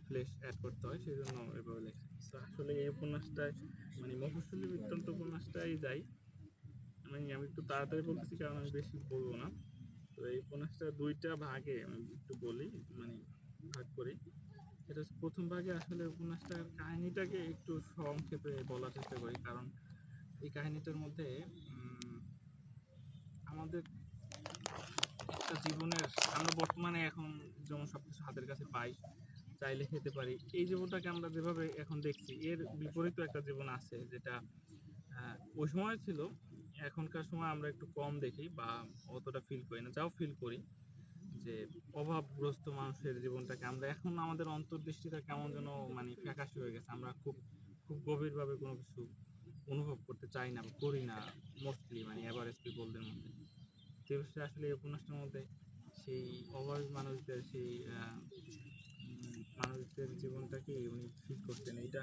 Speaker 4: ফ্লেশ অ্যাড করতে হয়, সেই জন্য এভাবে লেখা। তো আসলে এই উপন্যাসটায় মানে মফস্বলী বৃত্তান্ত উপন্যাসটাই যাই, আমি একটু তাড়াতাড়ি বলতেছি কারণ আমি বেশি বলবো না। তো এই উপন্যাসটা দুইটা ভাগে আমি একটু বলি, মানে ভাগ করি। এটা হচ্ছে প্রথম ভাগে আসলে উপন্যাসটার কাহিনীটাকে একটু সংক্ষেপে বলার চেষ্টা করি, কারণ এই কাহিনীটার মধ্যে আমাদের একটা জীবনের, আমরা বর্তমানে এখন যেমন সবকিছু হাতের কাছে পাই, চাইলে খেতে পারি, এই জীবনটাকে আমরা যেভাবে এখন দেখছি এর বিপরীত একটা জীবন আছে, যেটা ওই সময় ছিল, এখনকার সময় আমরা একটু কম দেখি বা অতটা ফিল করি না, যাও ফিল করি যে অভাবগ্রস্ত মানুষের জীবনটাকে আমরা এখন আমাদের অন্তর্দৃষ্টিটা কেমন যেন মানে ফ্যাকাশে হয়ে গেছে, আমরা খুব খুব গভীরভাবে কোনো কিছু অনুভব করতে চাই না বা করি না, মোস্টলি মানে এভারেজ পিপলদের মধ্যে। তো আসলে এই উপন্যাসটার মধ্যে সেই অভাবী মানুষদের সেই মানুষদের জীবনটাকে উনি ফিল করতেন। এইটা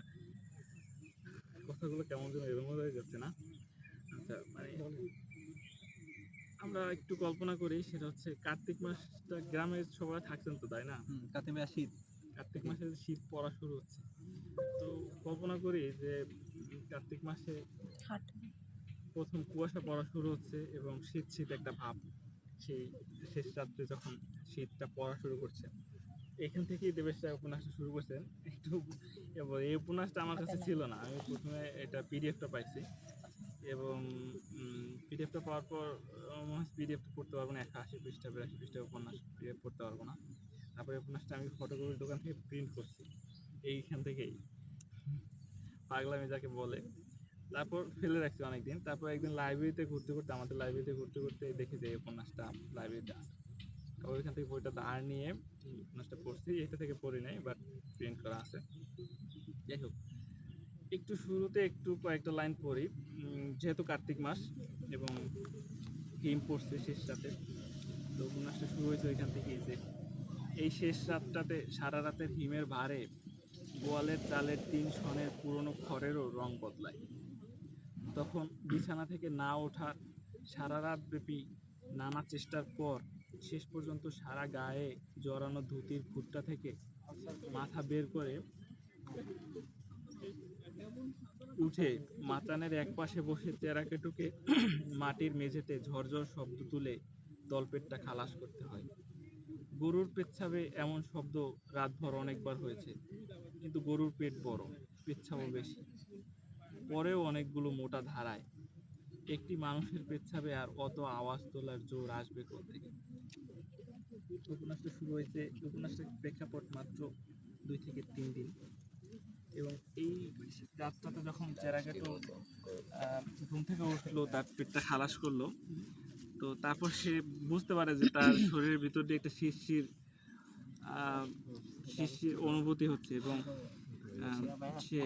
Speaker 4: কথাগুলো কেমন যেন এরকম হয়ে যাচ্ছে না? আচ্ছা, মানে আমরা একটু কল্পনা করি, সেটা হচ্ছে কার্তিক মাসটা, গ্রামের সবাই থাকছেন তো, তাই না?
Speaker 2: কাতিমে শীত।
Speaker 4: কার্তিক মাসে শীত পড়া শুরু হচ্ছে, তো কল্পনা করি যে কার্তিক মাসে প্রথম কুয়াশা পড়া শুরু হচ্ছে এবং শীত শীত একটা ভাব, সেই শেষ রাত্রে যখন শীতটা পড়া শুরু করছে, এখান থেকেই দেবেশ রায় উপন্যাসটা শুরু করছেন একটু। এবং এই উপন্যাসটা আমার কাছে ছিল না, আমি প্রথমে এটা পিডিএফটা পাইছি, এবং পিডিএফটা পাওয়ার পর পিডিএফটা পড়তে পারবো না, 180 পৃষ্ঠা 82 পৃষ্ঠা উপন্যাস পিডিএফ পড়তে পারবো না। তারপরে উপন্যাসটা আমি ফটোকপির দোকান থেকে প্রিন্ট করছি, এইখান থেকেই পাগলামি যাকে বলে। তারপর ফেলে রাখছি অনেকদিন, তারপর একদিন লাইব্রেরিতে ঘুরতে ঘুরতে, আমাদের লাইব্রেরিতে ঘুরতে ঘুরতে দেখি যে এই উপন্যাসটা লাইব্রেরিতে আছে, ওইখান থেকে বইটা ধার নিয়ে উপন্যাসটা পড়ছি। এটা থেকে পড়ি নাই, বাট প্রিন্ট করা আছে। যাই হোক, একটু শুরুতে একটু কয়েকটা লাইন পড়ি, যেহেতু কার্তিক মাস এবং হিম পড়ছে শেষ রাতে, তো উপন্যাসটা শুরু হয়েছে ওইখান থেকেই যে এই শেষ রাতটাতে সারা রাতের হিমের ভারে গোয়ালের চালের 3 শনের পুরনো খড়েরও রং বদলায়। তখন বিছানা থেকে না ওঠার সারা রাত ব্যাপী নানা চেষ্টার পর শেষ পর্যন্ত সারা গায়ে জড়ানো ধুতির খুঁটটা থেকে মাথা বের করে উঠে মাচানের এক পাশে বসে চেরাকেটুকে মাটির মেঝেতে ঝরঝর শব্দ তুলে তলপেটটা খালাস করতে হয়। গরুর পেচ্ছাবে এমন শব্দ রাতভর অনেকবার হয়েছে, কিন্তু গরুর পেট বড়, পেচ্ছাবও বেশি, পরেও অনেকগুলো মোটা ধারায়। একটি মানুষের পেচ্ছাবে আর অত আওয়াজ তোলার জোর আসবে কোত্থেকে? উপন্যাসটা শুরু হয়েছে, উপন্যাসটার প্রেক্ষাপট মাত্র 2 থেকে 3 দিন, এবং এই রাতটাতে যখন চেরাকেটো ঘুম থেকে উঠলো, তার পেটটা খালাস করলো, তো তারপর সে বুঝতে পারে যে তার শরীরের ভিতর দিয়ে একটা শিরশির অনুভূতি হচ্ছে, এবং সে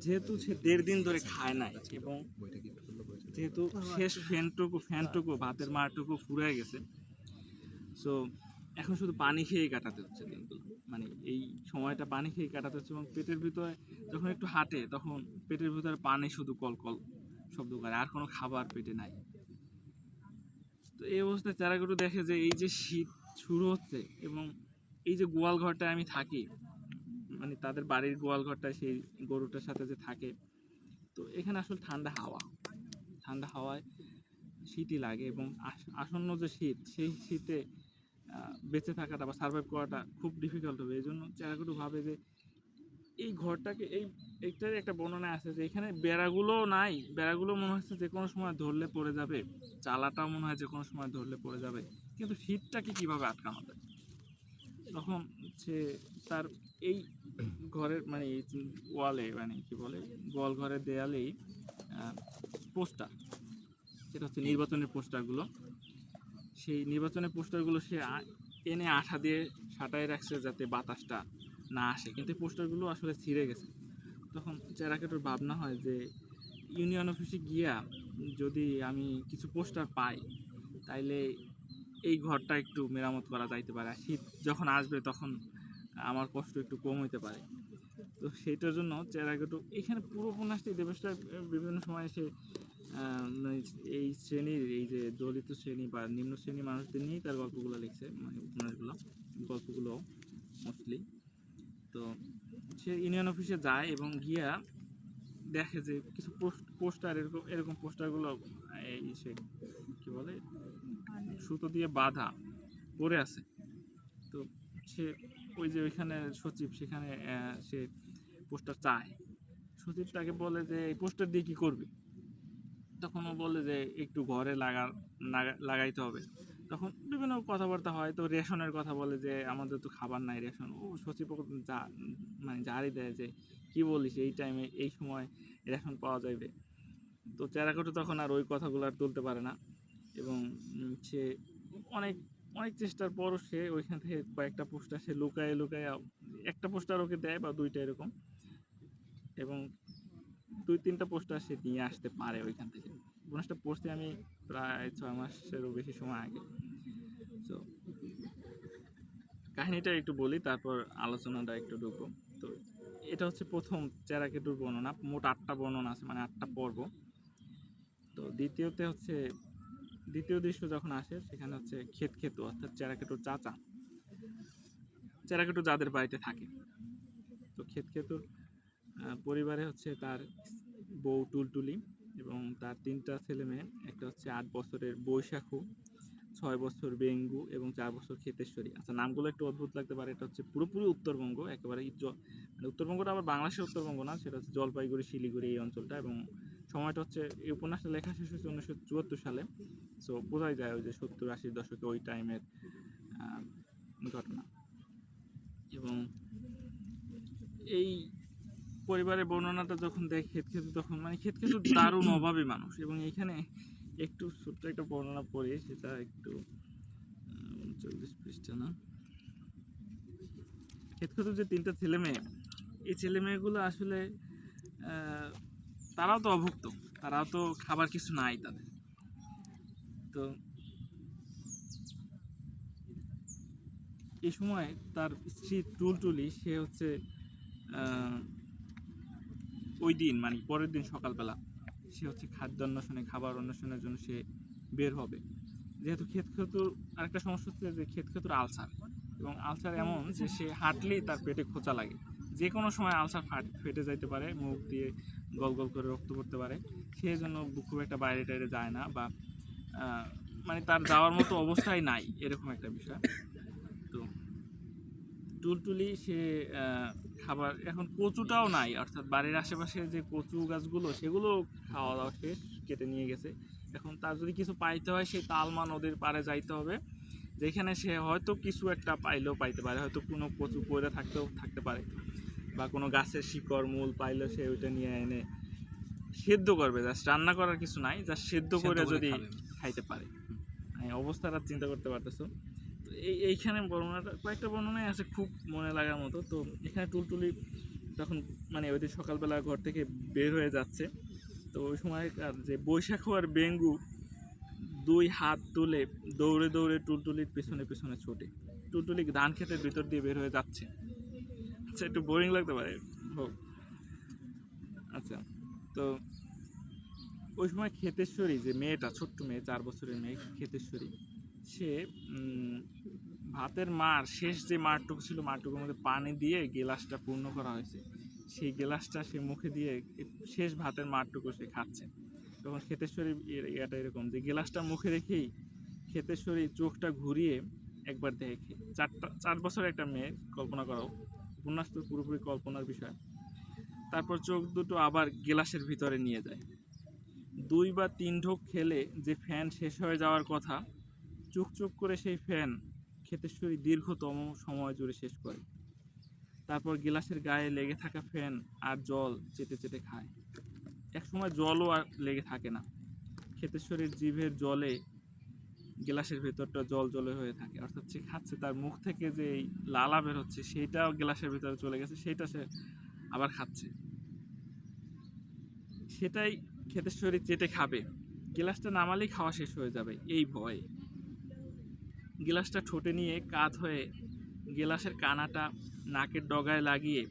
Speaker 4: যেহেতু সে 1.5 দিন ধরে খায় নাই, এবং যেহেতু শেষ ফ্যানটুকু ভাতের মারটুকু ফুরায় গেছে, সো এখন শুধু পানি খেয়েই কাটাতে হচ্ছে দিনগুলো, মানে এই সময়টা পানি খেয়েই কাটাতে হচ্ছে। এবং পেটের ভিতরে যখন একটু হাঁটে, তখন পেটের ভিতরে পানি শুধু কলকল শব্দ করে, আর কোনো খাবার পেটে নাই। তো এই অবস্থায় চেরাকুটু দেখে যে এই যে শীত শুরু হচ্ছে, এবং এই যে গোয়াল ঘরটায় আমি থাকি, মানে তাদের বাড়ির গোয়াল ঘরটা সেই গরুটার সাথে যে থাকে, তো এখানে আসলে ঠান্ডা হাওয়ায় শীতই লাগে এবং আসন্ন যে শীত, সেই শীতে বেঁচে থাকাটা বা সার্ভাইভ করাটা খুব ডিফিকাল্ট হবে। এই জন্য চ্যারাকুটু ভাবে যে এই ঘরটাকে এইটার একটা বর্ণনা আছে যে এখানে বেড়াগুলো নাই, বেড়াগুলো মনে হচ্ছে যে কোনো সময় ধরলে পড়ে যাবে, চালাটাও মনে হয় যে কোনো সময় ধরলে পড়ে যাবে, কিন্তু শীতটাকে কিভাবে আটকানো যায়। তখন সে তার এই ঘরের মানে এই ওয়ালে মানে কি বলে গোয়াল ঘরের দেয়ালেই পোস্টার, সেটা হচ্ছে নির্বাচনের পোস্টারগুলো, সেই নির্বাচনের পোস্টারগুলো সে এনে আঠা দিয়ে সাঁটায় রাখছে যাতে বাতাসটা না আসে, কিন্তু এই পোস্টারগুলো আসলে ছিঁড়ে গেছে। তখন চ্যারাকুটুর ভাবনা হয় যে ইউনিয়ন অফিসে গিয়া যদি আমি কিছু পোস্টার পাই তাইলে এই ঘরটা একটু মেরামত করা যাইতে পারে, আর শীত যখন আসবে তখন আমার কষ্ট একটু কম হইতে পারে। তো সেইটার জন্য চ্যারাকুটু এখানে পুরো উপন্যাসটি দেবেশটা বিভিন্ন সময় এসে মানে এই শ্রেণীর এই যে দলিত শ্রেণী বা নিম্ন শ্রেণীর মানুষদের নিয়েই তার গল্পগুলো লিখছে, মানে গল্পগুলো মোস্টলি। তো সে ইউনিয়ন অফিসে যায় এবং গিয়া দেখে যে কিছু পোস্টার এরকম পোস্টারগুলো এই সে কি বলে সুতো দিয়ে বাঁধা পড়ে আছে। তো সে ওই যে ওইখানে সচিব, সেখানে সে পোস্টার চায়, সচিব তাকে বলে যে এই পোস্টার দিয়ে কি করবি, তখন ও বলে যে একটু ঘরে লাগাইতে হবে। তখন বিভিন্ন কথাবার্তা হয়, তো রেশনের কথা বলে যে আমাদের তো খাবার নাই, রেশন। ও সচিব মানে জারি দেয় যে কি বলিস, এই টাইমে এই সময় রেশন পাওয়া যাবে। তো চ্যারাকুটু তখন আর ওই কথাগুলো আর তুলতে পারে না এবং সে অনেক অনেক চেষ্টার পরও সে ওইখান থেকে কয়েকটা পোস্টার সে লুকায় একটা পোস্টার ওকে দেয় বা দুইটা এরকম, এবং 2-3টা পোস্টার সে নিয়ে আসতে পারে ওইখান থেকে। উপন্যাসটা পড়ছি আমি প্রায় 6 মাসেরও বেশি সময় আগে। তো কাহিনীটা একটু বলি, তারপর আলোচনাটা একটু ঢুকবো। তো এটা হচ্ছে প্রথম চ্যারাকুটুর বর্ণনা, মোট 8টা বর্ণনা আছে, মানে 8টা পর্ব। তো দ্বিতীয় দৃশ্য যখন আসে সেখানে হচ্ছে খেতু অর্থাৎ চ্যারাকুটুর চাচা, চ্যারাকুটু যাদের বাড়িতে থাকে। তো খেতুর পরিবারে হচ্ছে তার বউ টুলটুলি এবং তার 3টা ছেলে মেয়ে, একটা হচ্ছে 8 বছরের বৈশাখু, 6 বছর বেঙ্গু এবং 4 বছর ক্ষেতেশ্বরী। আচ্ছা, নামগুলো একটু অদ্ভুত লাগতে পারে, এটা হচ্ছে পুরোপুরি উত্তরবঙ্গ, একেবারে মানে উত্তরবঙ্গটা আবার বাংলাদেশের উত্তরবঙ্গ না, সেটা হচ্ছে জলপাইগুড়ি শিলিগুড়ি এই অঞ্চলটা। এবং সময়টা হচ্ছে এই উপন্যাসটা লেখা শেষ হয়েছে 1974 সালে। সো বোঝাই যায় ওই যে 70-80 দশকে ওই টাইমের ঘটনা। এবং এই পরিবারের বর্ণনাটা যখন দেয় খেতু, তখন মানে খেতু দারুণ অভাবী মানুষ। এবং এইখানে একটু ছোট্ট একটা বর্ণনা পড়ি, সেটা একটু 40 পৃষ্ঠা না। খেতু যে 3টা ছেলে মেয়ে, এই ছেলে মেয়েগুলো আসলে তারাও তো অভুক্ত, তারাও তো খাবার কিছু নাই তাদের। তো এই সময় তার স্ত্রী টুলটুলি সে হচ্ছে ওই দিন মানে পরের দিন সকালবেলা সে হচ্ছে খাদ্য অন্বেষণে, খাবার অন্বেষণের জন্য সে বের হবে। যেহেতু খেতুর আরেকটা সমস্যা হচ্ছে যে খেতুর আলসার, এবং আলসার এমন যে সে হাঁটলেই তার পেটে খোঁচা লাগে, যে কোনো সময় আলসার ফেটে যাইতে পারে, মুখ দিয়ে গল গল করে রক্ত পড়তে পারে। সেই জন্য খুব একটা বাইরে টাইরে যায় না, বা মানে তার যাওয়ার মতো অবস্থায় নাই, এরকম একটা বিষয়। তো টুলটুলি সে খাবার, এখন কচুটাও নাই, অর্থাৎ বাড়ির আশেপাশে যে কচু গাছগুলো সেগুলো খাওয়া দাওয়া শেষ, কেটে নিয়ে গেছে। এখন তার যদি কিছু পাইতে হয় সেই তালমা নদীর পাড়ে যাইতে হবে, যেখানে সে হয়তো কিছু একটা পাইলেও পাইতে পারে, হয়তো কোনো কচু পড়ে থাকতে পারে, বা কোনো গাছের শিকড় মূল পাইলেও সে ওইটা নিয়ে এনে সেদ্ধ করবে। জাস্ট রান্না করার কিছু নাই, জাস্ট সেদ্ধ করে যদি খাইতে পারে। অবস্থাটা চিন্তা করতে পারতেছো। তো এইখানে বর্ণনাটা কয়েকটা বর্ণনাই আছে খুব মনে লাগার মতো। তো এখানে টুলটুলি তখন মানে ওই দিন সকালবেলা ঘর থেকে বের হয়ে যাচ্ছে, তো ওই সময় যে বৈশাখু আর বেঙ্গু 2 হাত তুলে দৌড়ে দৌড়ে টুলটুলির পেছনে পেছনে ছোটে। টুলটুলি ধান ক্ষেতের ভিতর দিয়ে বের হয়ে যাচ্ছে। আচ্ছা, একটু বোরিং লাগতে পারে হোক। আচ্ছা, তো ওই সময় ক্ষেতেশ্বরী যে মেয়েটা, ছোট্ট মেয়ে, 4 বছরের মেয়ে ক্ষেতেশ্বরী, সে ভাতের মার শেষ যে মারটুকু ছিল, মারটুকুর মধ্যে পানি দিয়ে গেলাসটা পূর্ণ করা হয়েছে, সেই গেলাসটা সে মুখে দিয়ে শেষ ভাতের মারটুকু সে খাচ্ছে। তখন ক্ষেতেশ্বরী ইয়াটা এরকম যে গেলাসটা মুখে রেখেই ক্ষেতেশ্বরী চোখটা ঘুরিয়ে একবার দেখে। 4 বছরের একটা মেয়ে, কল্পনা করাও, উপন্যাস তো পুরোপুরি কল্পনার বিষয়। তারপর চোখ দুটো আবার গেলাসের ভিতরে নিয়ে যায়। 2 বা 3 ঢোক খেলে যে ফ্যান শেষ হয়ে যাওয়ার কথা, চুক করে সেই ফ্যান ক্ষেতেশ্বরী দীর্ঘতম সময় জুড়ে শেষ করে। তারপর গেলাসের গায়ে লেগে থাকা ফ্যান আর জল চেটে চেটে খায়। একসময় জলও আর লেগে থাকে না। ক্ষেতেশ্বরীর জিভের জলে গ্লাসের ভেতরটা জল জলে হয়ে থাকে, অর্থাৎ সে খাচ্ছে, তার মুখ থেকে যে এই লালা বের হচ্ছে সেইটাও গ্লাসের ভিতরে চলে গেছে, সেইটা সে আবার খাচ্ছে। সেটাই ক্ষেতেশ্বরী চেটে খাবে। গ্লাসটা নামালেই খাওয়া শেষ হয়ে যাবে এই ভয়ে। গ্লাসটা ঠোঁটে নিয়ে কাত হয়ে গ্লাসের কানাটা নাকের ডগায় লাগিয়ে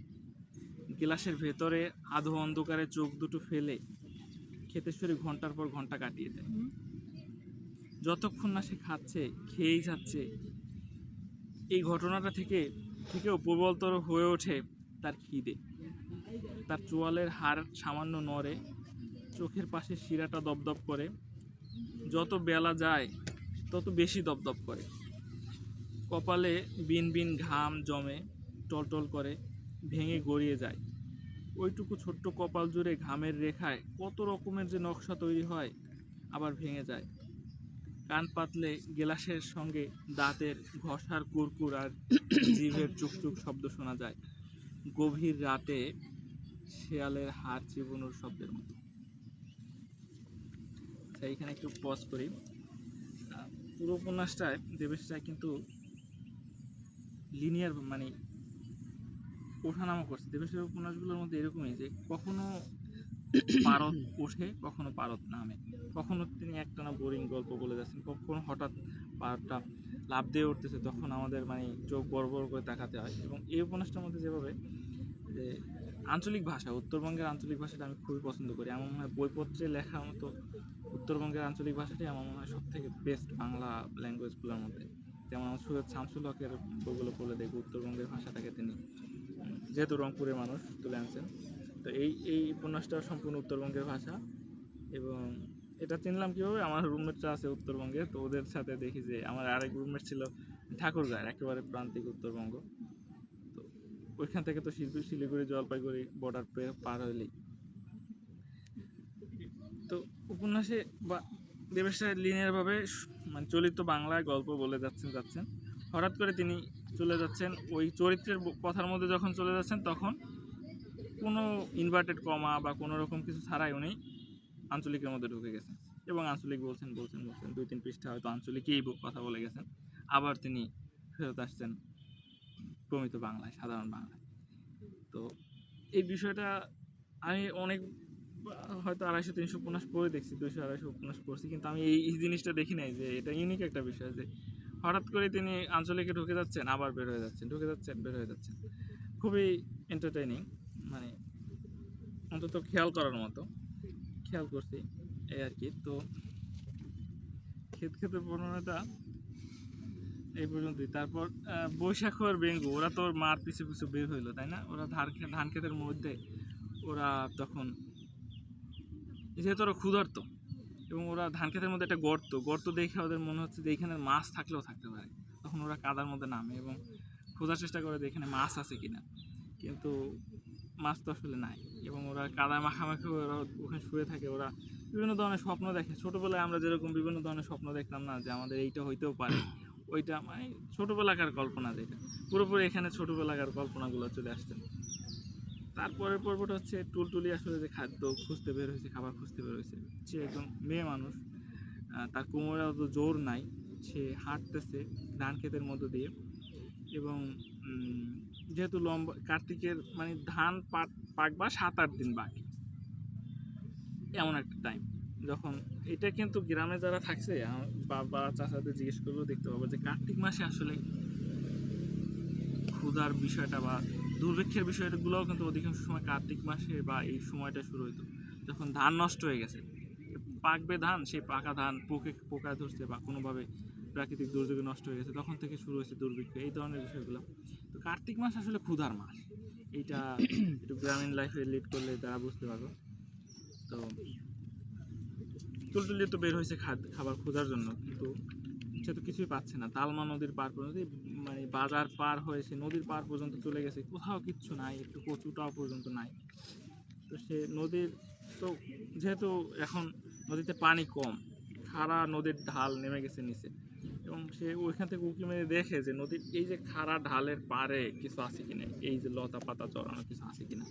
Speaker 4: গ্লাসের ভেতরে আধো অন্ধকারে চোখ দুটো ফেলে ক্ষেতেশ্বরী ঘন্টার পর ঘন্টা কাটিয়ে দেয়। যতক্ষণ না সে খাচ্ছে, খেয়েই যাচ্ছে। এই ঘটনাটা থেকেও প্রবলতর হয়ে ওঠে তার খিদে। তার চোয়ালের হাড় সামান্য নড়ে, চোখের পাশে শিরাটা দপদপ করে। যত বেলা যায় তত বেশি দপদপ করে। কপালে বিন বিন ঘাম জমে, টলটল করে, ভেঙে গড়িয়ে যায়। ওইটুকু ছোট্ট কপাল জুড়ে ঘামের রেখায় কত রকমের যে নকশা তৈরি হয়, আবার ভেঙে যায়। কান পাতলে গেলাসের সঙ্গে দাঁতের ঘষার কুরকুর আর জিভের চুকচুক শব্দ শোনা যায়, গভীর রাতে শেয়ালের হাড় চিবানোর শব্দের মতো। এইখানে একটু পজ করি। পুরো উপন্যাসটায় দেবেশ রায় কিন্তু লিনিয়ার মানে ওঠানামা করছে। দেবেশের উপন্যাসগুলোর মধ্যে এরকমই যে কখনো পারদ ওঠে, কখনো পারদ নামে, কখনো তিনি একটানা বোরিং গল্প বলে যাচ্ছেন, কখনো হঠাৎ পারদটা লাভ দিয়ে উঠতেছে, তখন আমাদের মানে চোখ বড় বড় করে তাকাতে হয়। এবং এই উপন্যাসটার মধ্যে যেভাবে যে আঞ্চলিক ভাষা, উত্তরবঙ্গের আঞ্চলিক ভাষাটা আমি খুবই পছন্দ করি। আমার মনে হয় বইপত্রে লেখার মতো উত্তরবঙ্গের আঞ্চলিক ভাষাটাই আমার মনে হয় সব থেকে বেস্ট বাংলা ল্যাঙ্গুয়েজগুলোর মধ্যে। যেমন আমার সৈয়দ শামসুল হকের বইগুলো পড়লে দেখবো উত্তরবঙ্গের ভাষাটাকে তিনি, যেহেতু রংপুরের মানুষ, তুলে আনছেন। তো এই উপন্যাসটা সম্পূর্ণ উত্তরবঙ্গের ভাষা। এবং এটা চিনলাম কীভাবে, আমার রুমমেটরা আছে উত্তরবঙ্গে, তো ওদের সাথে দেখি যে আমার আরেক রুমমেট ছিল ঠাকুরগাঁয়ের, একেবারে প্রান্তিক উত্তরবঙ্গ। তো ওইখান থেকে তো শিলিগুড়ি জলপাইগুড়ি বর্ডার পার হইলেই। তো উপন্যাসে বা দেবেশ রায় লিনিয়ারভাবে মানে চলিত বাংলায় গল্প বলে যাচ্ছেন। হঠাৎ করে তিনি চলে যাচ্ছেন ওই চরিত্রের কথার মধ্যে, যখন চলে যাচ্ছেন তখন কোনো ইনভার্টেড কমা বা কোনো রকম কিছু ছাড়াই উনি আঞ্চলিকের মধ্যে ঢুকে গেছেন এবং আঞ্চলিক বলছেন 2-3 পৃষ্ঠা হয়তো আঞ্চলিকেই কথা বলে গেছেন। আবার তিনি ফেরত আসছেন প্রমিত বাংলায়, সাধারণ বাংলায়। তো এই বিষয়টা আমি অনেক হয়তো 250-300 উপন্যাস পড়ে দেখছি, 200-250 উপন্যাস পড়ছি, কিন্তু আমি এই জিনিসটা দেখি নাই যে এটা ইউনিক একটা বিষয় যে হঠাৎ করে তিনি আঞ্চলিকে ঢুকে যাচ্ছেন, আবার বের হয়ে যাচ্ছেন, ঢুকে যাচ্ছেন, বের হয়ে যাচ্ছেন। খুবই এন্টারটেইনিং, মানে অন্তত খেয়াল করার মতো। খেয়াল করছি এই আর কি। তো ক্ষেতের বর্ণনাটা এই পর্যন্তই। তারপর বৈশাখ আর বেঙ্গু, ওরা তো মার পিছু পিছু বের হইলো, তাই না? ওরা ধান ক্ষেতের মধ্যে ওরা তখন, যেহেতু ওরা ক্ষুধার্ত এবং ওরা ধান ক্ষেতের মধ্যে একটা গর্ত দেখে ওদের মনে হচ্ছে যে এখানে মাছ থাকলেও থাকতে পারে, তখন ওরা কাদার মধ্যে নামে এবং খোঁজার চেষ্টা করে যে এখানে মাছ আছে কিনা, কিন্তু মাছ তো আসলে নাই। এবং ওরা কাদা মাখামাখি ওরা ওখানে শুয়ে থাকে। ওরা বিভিন্ন ধরনের স্বপ্ন দেখে। ছোটোবেলায় আমরা যেরকম বিভিন্ন ধরনের স্বপ্ন দেখতাম না, যে আমাদের এইটা হইতেও পারে, ওইটা মানে ছোটোবেলাকার কল্পনা, যেটা পুরোপুরি এখানে ছোটোবেলাকার কল্পনাগুলো চলে আসছে। তারপরের পর্বটা হচ্ছে টুলটুলি আসলে যে খাদ্য খুঁজতে বের হয়েছে, খাবার খুঁজতে বের হয়েছে। সে একজন মেয়ে মানুষ, তার কোমরে অত জোর নাই, সে হাঁটতেছে ধান ক্ষেতের মধ্য দিয়ে। এবং যেহেতু লম্বা কার্তিকের মানে ধান পাকবা 7-8 দিন বাকি, এমন একটা টাইম যখন, এটা কিন্তু গ্রামে যারা থাকছে বাবা চাচাদের জিজ্ঞেস করলেও দেখতে পাবো যে কার্তিক মাসে আসলে ক্ষুধার বিষয়টা বা দুর্ভিক্ষের বিষয়গুলোও কিন্তু অধিকাংশ সময় কার্তিক মাসে বা এই সময়টা শুরু হইতো, যখন ধান নষ্ট হয়ে গেছে, পাকবে ধান, সেই পাকা ধান পোকায় ধরছে বা কোনোভাবে প্রাকৃতিক দুর্যোগে নষ্ট হয়ে গেছে, তখন থেকে শুরু হয়েছে দুর্ভিক্ষ, এই ধরনের বিষয়গুলো। তো কার্তিক মাস আসলে ক্ষুধার মাস, এইটা একটু গ্রামীণ লাইফে লিড করলে তারা বুঝতে পারবো। তো টুলটুলি তো বের হয়েছে খাবার খোঁজার জন্য, কিন্তু সে তো কিছুই পাচ্ছে না। তালমা নদীর পার পর্যন্ত, মানে বাজার পার হয়ে সে নদীর পার পর্যন্ত চলে গেছে, কোথাও কিচ্ছু নাই, একটু কচুটাও পর্যন্ত নাই। তো সে নদীর, তো যেহেতু এখন নদীতে পানি কম, খাড়া নদীর ঢাল নেমে গেছে নিচে, এবং সে ওইখান থেকে উঁকি মেরে দেখে যে নদীর এই যে খাড়া ঢালের পারে কিছু আছে কিনা, এই যে লতা পাতা চড়ানো কিছু আছে কিনা।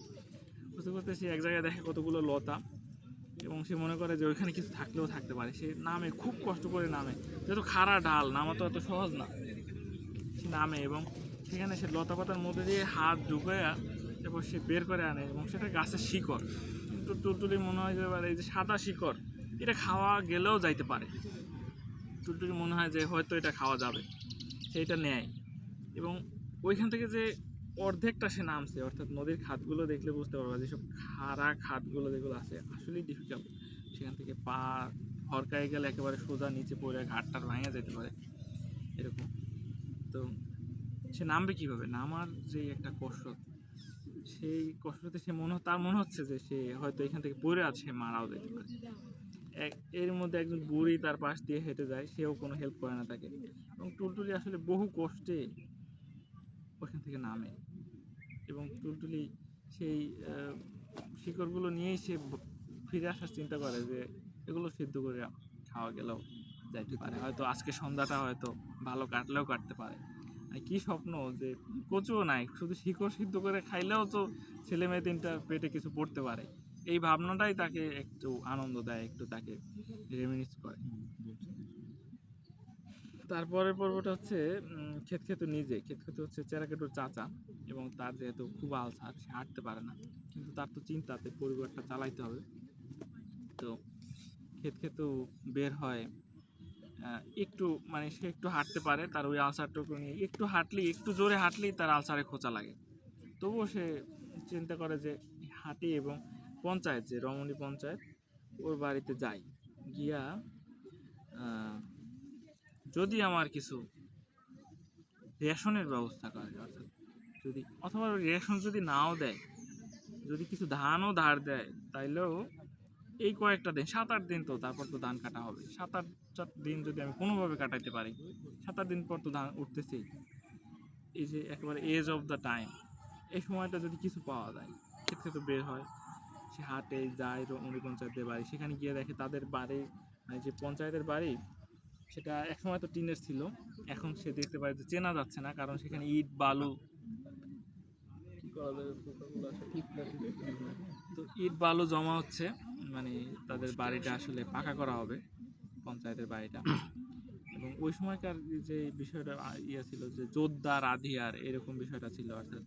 Speaker 4: বুঝতে করতে সে এক জায়গায় দেখে কতগুলো লতা, এবং সে মনে করে যে ওইখানে কিছু থাকলেও থাকতে পারে। সে নামে, খুব কষ্ট করে নামে, যেহেতু খাড়া ঢাল, নামা তো এত সহজ না। সে নামে এবং সেখানে সে লতা পাতার মধ্যে দিয়ে হাত ঢুকাইয়া তারপর সে বের করে আনে, এবং সেটা গাছের শিকড়। কিন্তু টুলটুলি মনে হয় যে এই যে সাদা শিকড়, এটা খাওয়া গেলেও যাইতে পারে। টুলটুলি মনে হয় যে হয়তো এটা খাওয়া যাবে, সেইটা নেয়। এবং ওইখান থেকে যে অর্ধেকটা সে নামছে, অর্থাৎ নদীর খাতগুলো দেখলে বুঝতে পারবে যেসব খাড়া খাতগুলো যেগুলো আছে আসলেই ডিফিকাল্ট। সেখান থেকে পা হরকায় গেলে একেবারে সোজা নিচে পড়ে ঘাটটার ভাঙা যেতে পারে এরকম। তো সে নামবে কীভাবে, নামার যে একটা কসরত, সেই কসরতে সে তার মনে হচ্ছে যে সে হয়তো এখান থেকে পড়ে আছে, মারাও যেতে পারে। এর মধ্যে একজন বুড়ি তার পাশ দিয়ে হেঁটে যায়, সেও কোনো হেল্প করে না তাকে, এবং টুলটুলি আসলে বহু কষ্টে ওখান থেকে নামে। এবং টুলটুলি সেই শিকড়গুলো নিয়েই সে ফিরে আসার চিন্তা করে যে এগুলো সিদ্ধ করে খাওয়া গেলেও যাইতে পারে, হয়তো আজকে সন্ধ্যাটা হয়তো ভালো কাটলেও কাটতে পারে। আর কী স্বপ্ন যে কচুও নাই, শুধু শিকড় সিদ্ধ করে খাইলেও তো ছেলে মেয়ে তিনটার পেটে কিছু পড়তে পারে। এই ভাবনাটাই তাকে একটু আনন্দ দেয়, একটু তাকে রেমিনিস করে। তারপরের পর্বটা হচ্ছে খেতখেতু নিজে। খেতখেতু হচ্ছে চেরাকেটুর চাচা, এবং তার যেহেতু খুব আলসার, সে হাঁটতে পারে না, কিন্তু তার তো চিন্তাতে পরিবারটা চালাইতে হবে। তো খেতখেতু বের হয়, একটু মানে সে একটু হাঁটতে পারে, তার ওই আলসারটুকু নিয়ে একটু হাঁটলেই, একটু জোরে হাঁটলেই তার আলসারে খোঁচা লাগে। তবুও সে চিন্তা করে যে হাঁটি, এবং পঞ্চায়েত, যে রমণী পঞ্চায়েত, ওর বাড়িতে যাই, গিয়া যদি আমার কিছু রেশনের ব্যবস্থা করে, অর্থাৎ যদি, অথবা রেশন যদি নাও দেয়, যদি কিছু ধানও ধার দেয়, তাইলেও এই কয়েকটা দিন, 7-8 দিন, তো তারপর তো ধান কাটা হবে, 7-8 দিন যদি আমি কোনোভাবে কাটাইতে পারি, 7-8 দিন পর তো ধান উঠতেছি, এই যে একেবারে এজ অফ দ্য টাইম, এই সময়টা যদি কিছু পাওয়া যায়। ক্ষেত্রে তো বের হয়, সে হাটে যায় রমণী পঞ্চায়েতের বাড়ি, সেখানে গিয়ে দেখে তাদের বাড়ি, মানে যে পঞ্চায়েতের বাড়ি, সেটা একসময় তো টিনের ছিল, এখন সে দেখতে পায় যে চেনা যাচ্ছে না, কারণ সেখানে ইট বালু, কি করা যাবে, তো ইট বালু জমা হচ্ছে, মানে তাদের বাড়িটা আসলে পাকা করা হবে, পঞ্চায়েতের বাড়িটা। এবং ওই সময়কার যে বিষয়টা ছিল যে জোরদার আধিয়ার, এরকম বিষয়টা ছিল, অর্থাৎ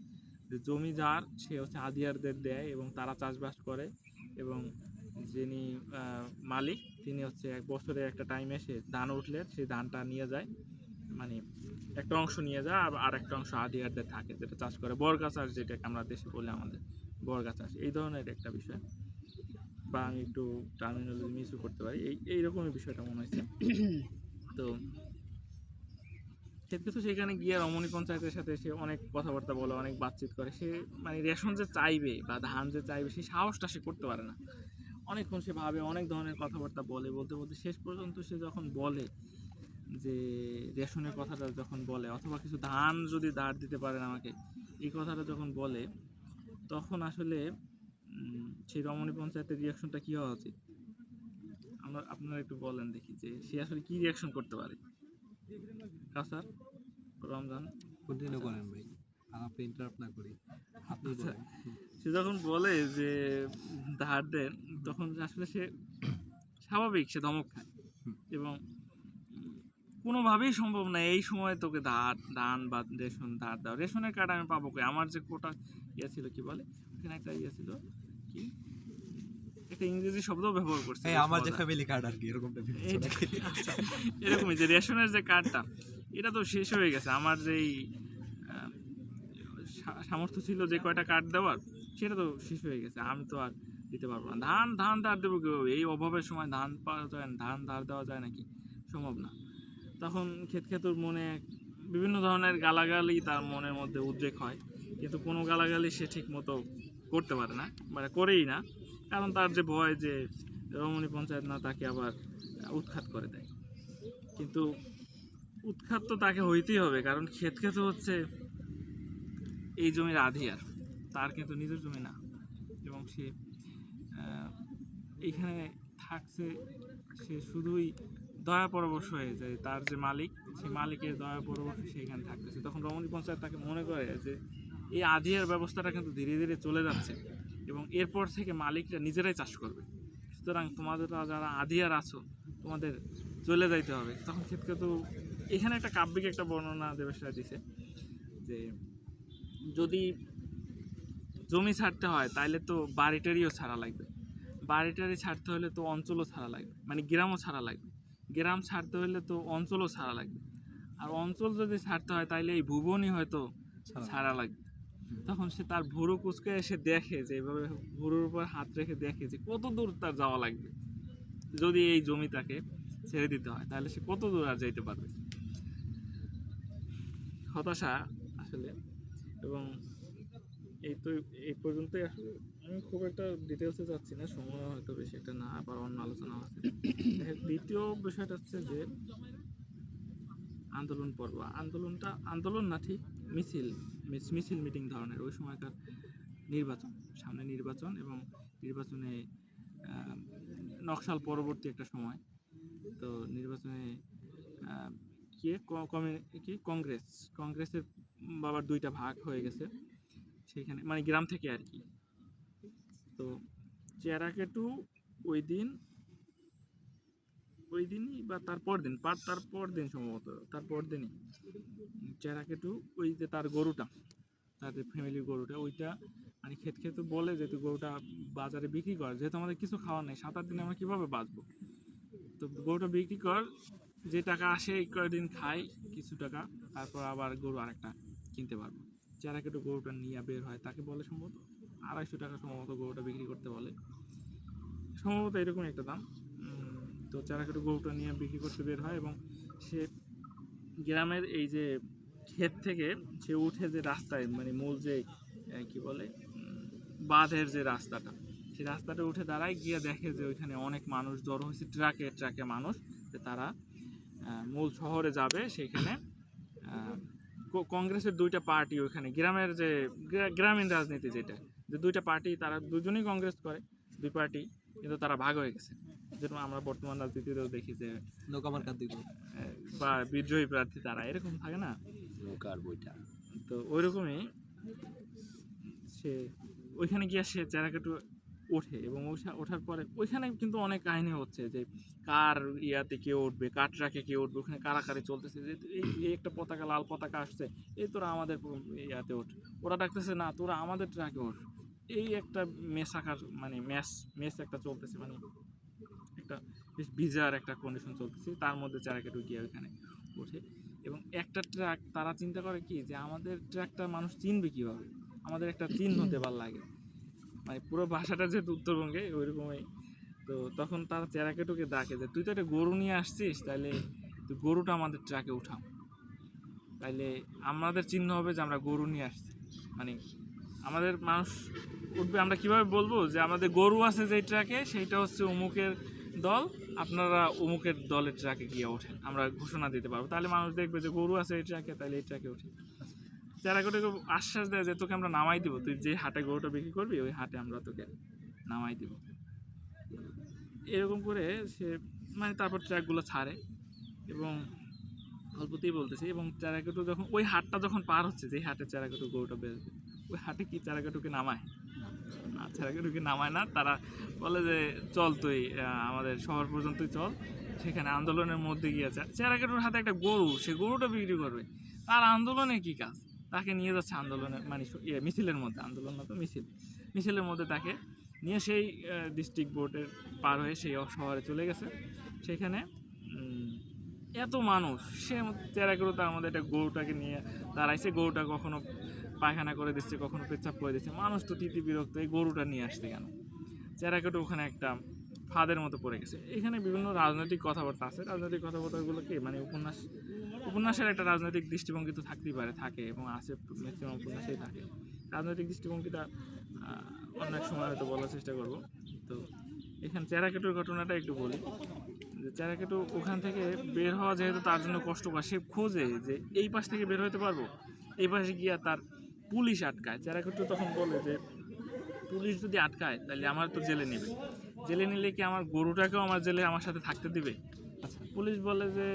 Speaker 4: যে জমি যার, সে হচ্ছে আধিয়ারদের দেয়, এবং তারা চাষবাস করে, এবং যিনি মালিক, তিনি হচ্ছে এক বছরে একটা টাইম এসে ধান উঠলে সেই ধানটা নিয়ে যায়, মানে একটা অংশ নিয়ে যায়, আর একটা অংশ আধিয়ারদের থাকে, যেটা চাষ করে বর্গা চাষ, যেটাকে আমরা দেশে বলি আমাদের বর্গা চাষ, এই ধরনের একটা বিষয়। বা আমি একটু টার্মিনোলজি মিসও করতে পারি, এইরকমই বিষয়টা মনে হয়েছে। তো ক্ষেত্রে সেখানে গিয়ে রমণী পঞ্চায়েতের সাথে সে অনেক কথাবার্তা বলে, অনেক বাতচিত করে। সে মানে রেশন যে চাইবে বা ধান যে চাইবে, সেই সাহসটা সে করতে পারে না। অনেকক্ষণ সে ভাবে, অনেক ধরনের কথাবার্তা বলে, বলতে বলতে শেষ পর্যন্ত সে যখন বলে যে রেশনের কথাটা যখন বলে, অথবা কিছু ধান যদি ধার দিতে পারেন আমাকে, এই কথাটা যখন বলে, তখন আসলে সেই রমণী পঞ্চায়েতের রিয়াকশনটা কী হওয়া উচিত, আপনারা একটু বলেন দেখি, যে সে আসলে কী রিয়াকশন করতে পারে। কাসার, রমজান,
Speaker 2: কন্টিনিউ করেন ভাই, আপনি ইন্টারাপ্ট না করি, আপনি বলেন।
Speaker 4: সে যখন বলে যে ধার দেন, তখন আসলে সে স্বাভাবিক, সে ধমক খায়, এবং কোনোভাবেই সম্ভব না এই সময় তোকে ধান বা রেশন ধার দাও, রেশনের কার্ড আমি পাবো কই, আমার যে কোটা ইয়ে ছিল, কি বলে ওখানে একটা ইয়ে ছিল, কি একটা ইংরেজি শব্দ ব্যবহার করছে,
Speaker 2: আমার যে ফ্যামিলি কার্ড আর কি, এরকমটা
Speaker 4: আচ্ছা, এরকমই যে রেশনের যে কার্ডটা, এটা তো শেষ হয়ে গেছে, আমার যেই সামর্থ্য ছিল যে কয়টা কার্ড দেওয়ার, সেটা তো শেষ হয়ে গেছে, আমি তো আর দিতে পারবো না, ধান ধার দেবো কেউ, এই অভাবের সময় ধান পাওয়া যায় না, ধান ধার দেওয়া যায় নাকি, সম্ভব না। তখন ক্ষেতর মনে বিভিন্ন ধরনের গালাগালি তার মনের মধ্যে উদ্রেক হয়, কিন্তু কোনো গালাগালি সে ঠিক মতো করতে পারে না, মানে করেই না, কারণ তার যে ভয় যে রমণী পঞ্চায়েত না তাকে আবার উৎখাত করে দেয়। কিন্তু উৎখাত তো তাকে হইতেই হবে, কারণ ক্ষেত হচ্ছে এই জমির আধিয়ার, তার কিন্তু নিজের জমি না। এবং সে এইখানে থাকছে, সে শুধুই দয়া পরবশ হয়ে যায়, তার যে মালিক সেই মালিকের দয়া পরবশ সে এখানে থাকতেছে। তখন রমণী পঞ্চায়েত তাকে মনে করে যে এই আধিয়ার ব্যবস্থাটা কিন্তু ধীরে ধীরে চলে যাচ্ছে এবং এরপর থেকে মালিকরা নিজেরাই চাষ করবে, সুতরাং তোমাদের যারা আধিয়ার আছো তোমাদের চলে যাইতে হবে। তখন ক্ষেত্রে এখানে একটা কাব্যিক একটা বর্ণনা দেবেশ রায় দিছে যে যদি জমি ছাড়তে হয় তাইলে তো বাড়িটারিও ছাড়া লাগবে, বাড়িটারি ছাড়তে হলে তো অঞ্চলও ছাড়া লাগবে, মানে গ্রামও ছাড়া লাগবে, গ্রাম ছাড়তে হলে তো অঞ্চলও ছাড়া লাগবে, আর অঞ্চল যদি ছাড়তে হয় তাইলে এই ভুবনই হয়তো ছাড়া লাগবে। তখন সে তার ভুরু কুচকে এসে দেখে যে এইভাবে ভুরুর উপর হাত রেখে দেখে যে কত দূর তার যাওয়া লাগবে, যদি এই জমি তাকে ছেড়ে দিতে হয় তাহলে সে কত দূর আর যাইতে পারবে। হতাশা আসলে। এবং এই পর্যন্তই আসলে, আমি খুব একটা ডিটেলসে যাচ্ছি না, সময় হয়তো বেশি একটা না, আবার অন্য আলোচনা আছে। দ্বিতীয় বিষয়টা হচ্ছে যে আন্দোলন পর্ব, আন্দোলন না ঠিক মিছিল মিটিং ধরনের। ওই সময়কার নির্বাচন, সামনে নির্বাচন, এবং নির্বাচনে নকশাল পরবর্তী একটা সময়, তো নির্বাচনে কংগ্রেসের বাবার দুইটা ভাগ হয়ে গেছে সেখানে, মানে গ্রাম থেকে আর কি। তো চেরাকেটু ওই দিনই বা তারপর দিন সম্ভবত তারপর দিনই চেরাকেটু ওই যে তার গরুটা, তাদের ফ্যামিলির গরুটা, ওইটা মানে খেতে বলে যে তুই গরুটা বাজারে বিক্রি কর, যেহেতু আমাদের কিছু খাওয়ার নেই, 7-8 দিন আমরা কীভাবে বাঁচবো, তো গরুটা বিক্রি কর, যে টাকা আসে এই কয়েকদিন খাই কিছু টাকা, তারপর আবার গরু আরেকটা কিনতে পারবো। চেরাকেটু গরুটা নিয়ে বের হয়, তাকে বলে সম্ভবত 250 টাকা সম্ভবত গরুটা বিক্রি করতে বলে, সম্ভবত এরকম একটা দাম। তো চেরাকেটু গরুটা নিয়ে বিক্রি করতে বের হয় এবং সে গ্রামের এই যে ক্ষেত থেকে সে উঠে যে রাস্তায়, মানে মূল যে কি বলে বাঁধের যে রাস্তাটা, সেই রাস্তাটা উঠে দাঁড়ায়, গিয়ে দেখে যে ওইখানে অনেক মানুষ জড়ো হয়েছে, ট্রাকে মানুষ, যে তারা মূল শহরে যাবে। সেইখানে কংগ্রেসের দুইটা পার্টি, ওইখানে গ্রামের যে গ্রামীণ রাজনীতি যেটা, যে দুইটা পার্টি, তারা দুজনেই কংগ্রেস করে, দুই পার্টি, কিন্তু তারা ভাগ হয়ে গেছে। যেরকম আমরা বর্তমান রাজনীতিতেও দেখি যে বা বিদ্রোহী প্রার্থী তারা এরকম থাকে না, তো ওইরকমই সে ওইখানে গিয়ে সে চেরাকেটু ওঠে, এবং ওঠার পরে ওইখানে কিন্তু অনেক কাহিনী হচ্ছে যে কার ইয়াতে কে উঠবে, কার ট্রাকে কে উঠবে, ওখানে কারাকারি চলতেছে যে এই একটা পতাকা, লাল পতাকা আসছে, এই তোরা আমাদের ইয়াতে ওঠ, ওরা ডাকতেছে না তোরা আমাদের ট্রাকে ওঠ, এই একটা মেসাকার মানে ম্যাচ একটা চলতেছে, মানে একটা বেশ বিজার একটা কন্ডিশন চলতেছে। তার মধ্যে চেরাকেটু গিয়ে ওইখানে ওঠে, এবং একটা ট্রাক, তারা চিন্তা করে কি যে আমাদের ট্রাকটা মানুষ চিনবে কীভাবে, আমাদের একটা চিহ্ন দেবার লাগে, মানে পুরো ভাষাটা যেহেতু উত্তরবঙ্গে ওইরকমই। তো তখন তারা চেরাকেটুকে ডাকে যে তুই তো একটা গরু নিয়ে আসছিস, তাইলে তুই গরুটা আমাদের ট্রাকে উঠাও, তাইলে আমাদের চিহ্ন হবে যে আমরা গরু নিয়ে আসছি, মানে আমাদের মানুষ উঠবে, আমরা কিভাবে বলবো যে আমাদের গরু আছে যেই ট্রাকে সেইটা হচ্ছে অমুকের দল, আপনারা অমুকের দলের ট্রাকে গিয়ে ওঠেন, আমরা ঘোষণা দিতে পারবো, তাহলে মানুষ দেখবে যে গরু আছে এই ট্রাকে, তাহলে এই ট্রাকে উঠে। চেরাকেটুকে আশ্বাস দেয় যে তোকে আমরা নামাই দিব, তুই যে হাটে গরুটা বিক্রি করবি ওই হাটে আমরা তোকে নামাই দিব। এরকম করে সে মানে তারপর ট্র্যাকগুলো ছাড়ে, এবং অল্পতেই বলতেছি, এবং চেরাকেটু যখন ওই হাটটা যখন পার হচ্ছে, যে হাটে চেরাকেটু গরুটা বেচবে, ওই হাটে কি চেরাকেটুকে নামায় না, চেরাকেটুকে নামায় না, তারা বলে যে চল তুই আমাদের শহর পর্যন্তই চল, সেখানে আন্দোলনের মধ্যে গিয়েছে চেরাকেটুর হাতে একটা গরু, সে গরুটা বিক্রি করবে, তার আন্দোলনে কি কাজ, তাকে নিয়ে যাচ্ছে আন্দোলনের মানে মিছিলের মধ্যে, আন্দোলন না তো মিছিলের মধ্যে তাকে নিয়ে সেই ডিস্ট্রিক্ট বোর্ডের পার হয়ে সেই শহরে চলে গেছে। সেখানে এত মানুষ, সে চেরাকেটু তার মধ্যে একটা গরুটাকে নিয়ে দাঁড়াইছে, গরুটা কখনো পায়খানা করে দিচ্ছে, কখনো পেচ্ছাপ করে দিচ্ছে, মানুষ তো তিতি বিরক্ত, এই গরুটা নিয়ে আসছে কেন। চেরাকেটু ওখানে একটা ফাঁদের মতো পড়ে গেছে। এখানে বিভিন্ন রাজনৈতিক কথাবার্তা আছে, রাজনৈতিক কথাবার্তাগুলো কি মানে উপন্যাসের একটা রাজনৈতিক দৃষ্টিভঙ্গি তো থাকতেই পারে, থাকে এবং আছে, ম্যাক্সিমাম উপন্যাসেই থাকে। রাজনৈতিক দৃষ্টিভঙ্গিটা অনেক সময় হয়তো বলার চেষ্টা করব। তো এখানে চেরাকেটুর ঘটনাটা একটু বলি, যে চেরাকেটু ওখান থেকে বের হওয়া যেহেতু তার জন্য কষ্টকর, সে খোঁজে যে এই পাশ থেকে বের হতে পারবো, এই পাশে গিয়া তার পুলিশ আটকায়। চেরাকেটু তখন বলে যে পুলিশ যদি আটকায় তাহলে আমার তো জেলে নেবে, জেলে নিলে কি আমার গরুটাকেও আমার জেলে আমার সাথে থাকতে দিবে?
Speaker 2: আচ্ছা,
Speaker 4: পুলিশ বলে যে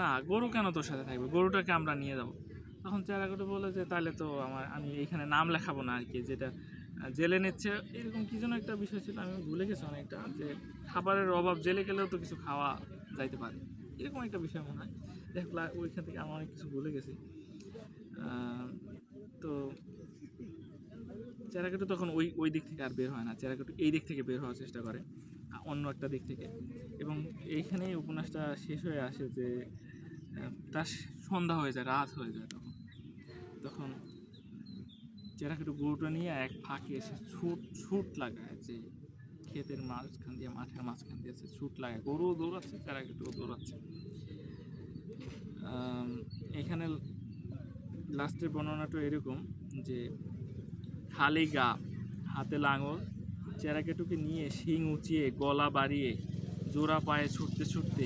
Speaker 4: না, গরু কেন তোর সাথে থাকবে, গরুটাকে আমরা নিয়ে যাবো। তখন চেরাকুটু বলে যে তাহলে তো আমি এখানে নাম লেখাবো না আর কি, যেটা জেলে নিচ্ছে, এরকম কি যেন একটা বিষয় ছিল, আমি ভুলে গেছি অনেকটা, যে খাবারের অভাব, জেলে গেলেও তো কিছু খাওয়া যাইতে পারে, এরকম একটা বিষয় মনে হয়। দেখলা ওইখান থেকে আমি অনেক কিছু ভুলে গেছি। তো চেরাকুটু তখন ওই দিক থেকে আর বের হয় না, চেরাকুটু এই দিক থেকে বের হওয়ার চেষ্টা করে অন্য একটা দিক থেকে, এবং এইখানেই উপন্যাসটা শেষ হয়ে আসে যে তার সন্ধ্যা হয়ে যায়, রাত হয়ে যায়। তখন চেরাকুটু গরুটা নিয়ে এক ফাঁকে এসে ছুট লাগায়, যে ক্ষেতের মাঝখান দিয়ে, মাঠের মাঝখান দিয়ে এসে ছুট লাগায়, গরুও দৌড়াচ্ছে, চেরাকুটুও দৌড়াচ্ছে। এখানে লাস্টের বর্ণনাটা এরকম যে খালি গা, হাতে লাঙল, চেরাকেটুকে নিয়ে শিং উঁচিয়ে, গলা বাড়িয়ে, জোড়া পায়ে ছুটতে ছুটতে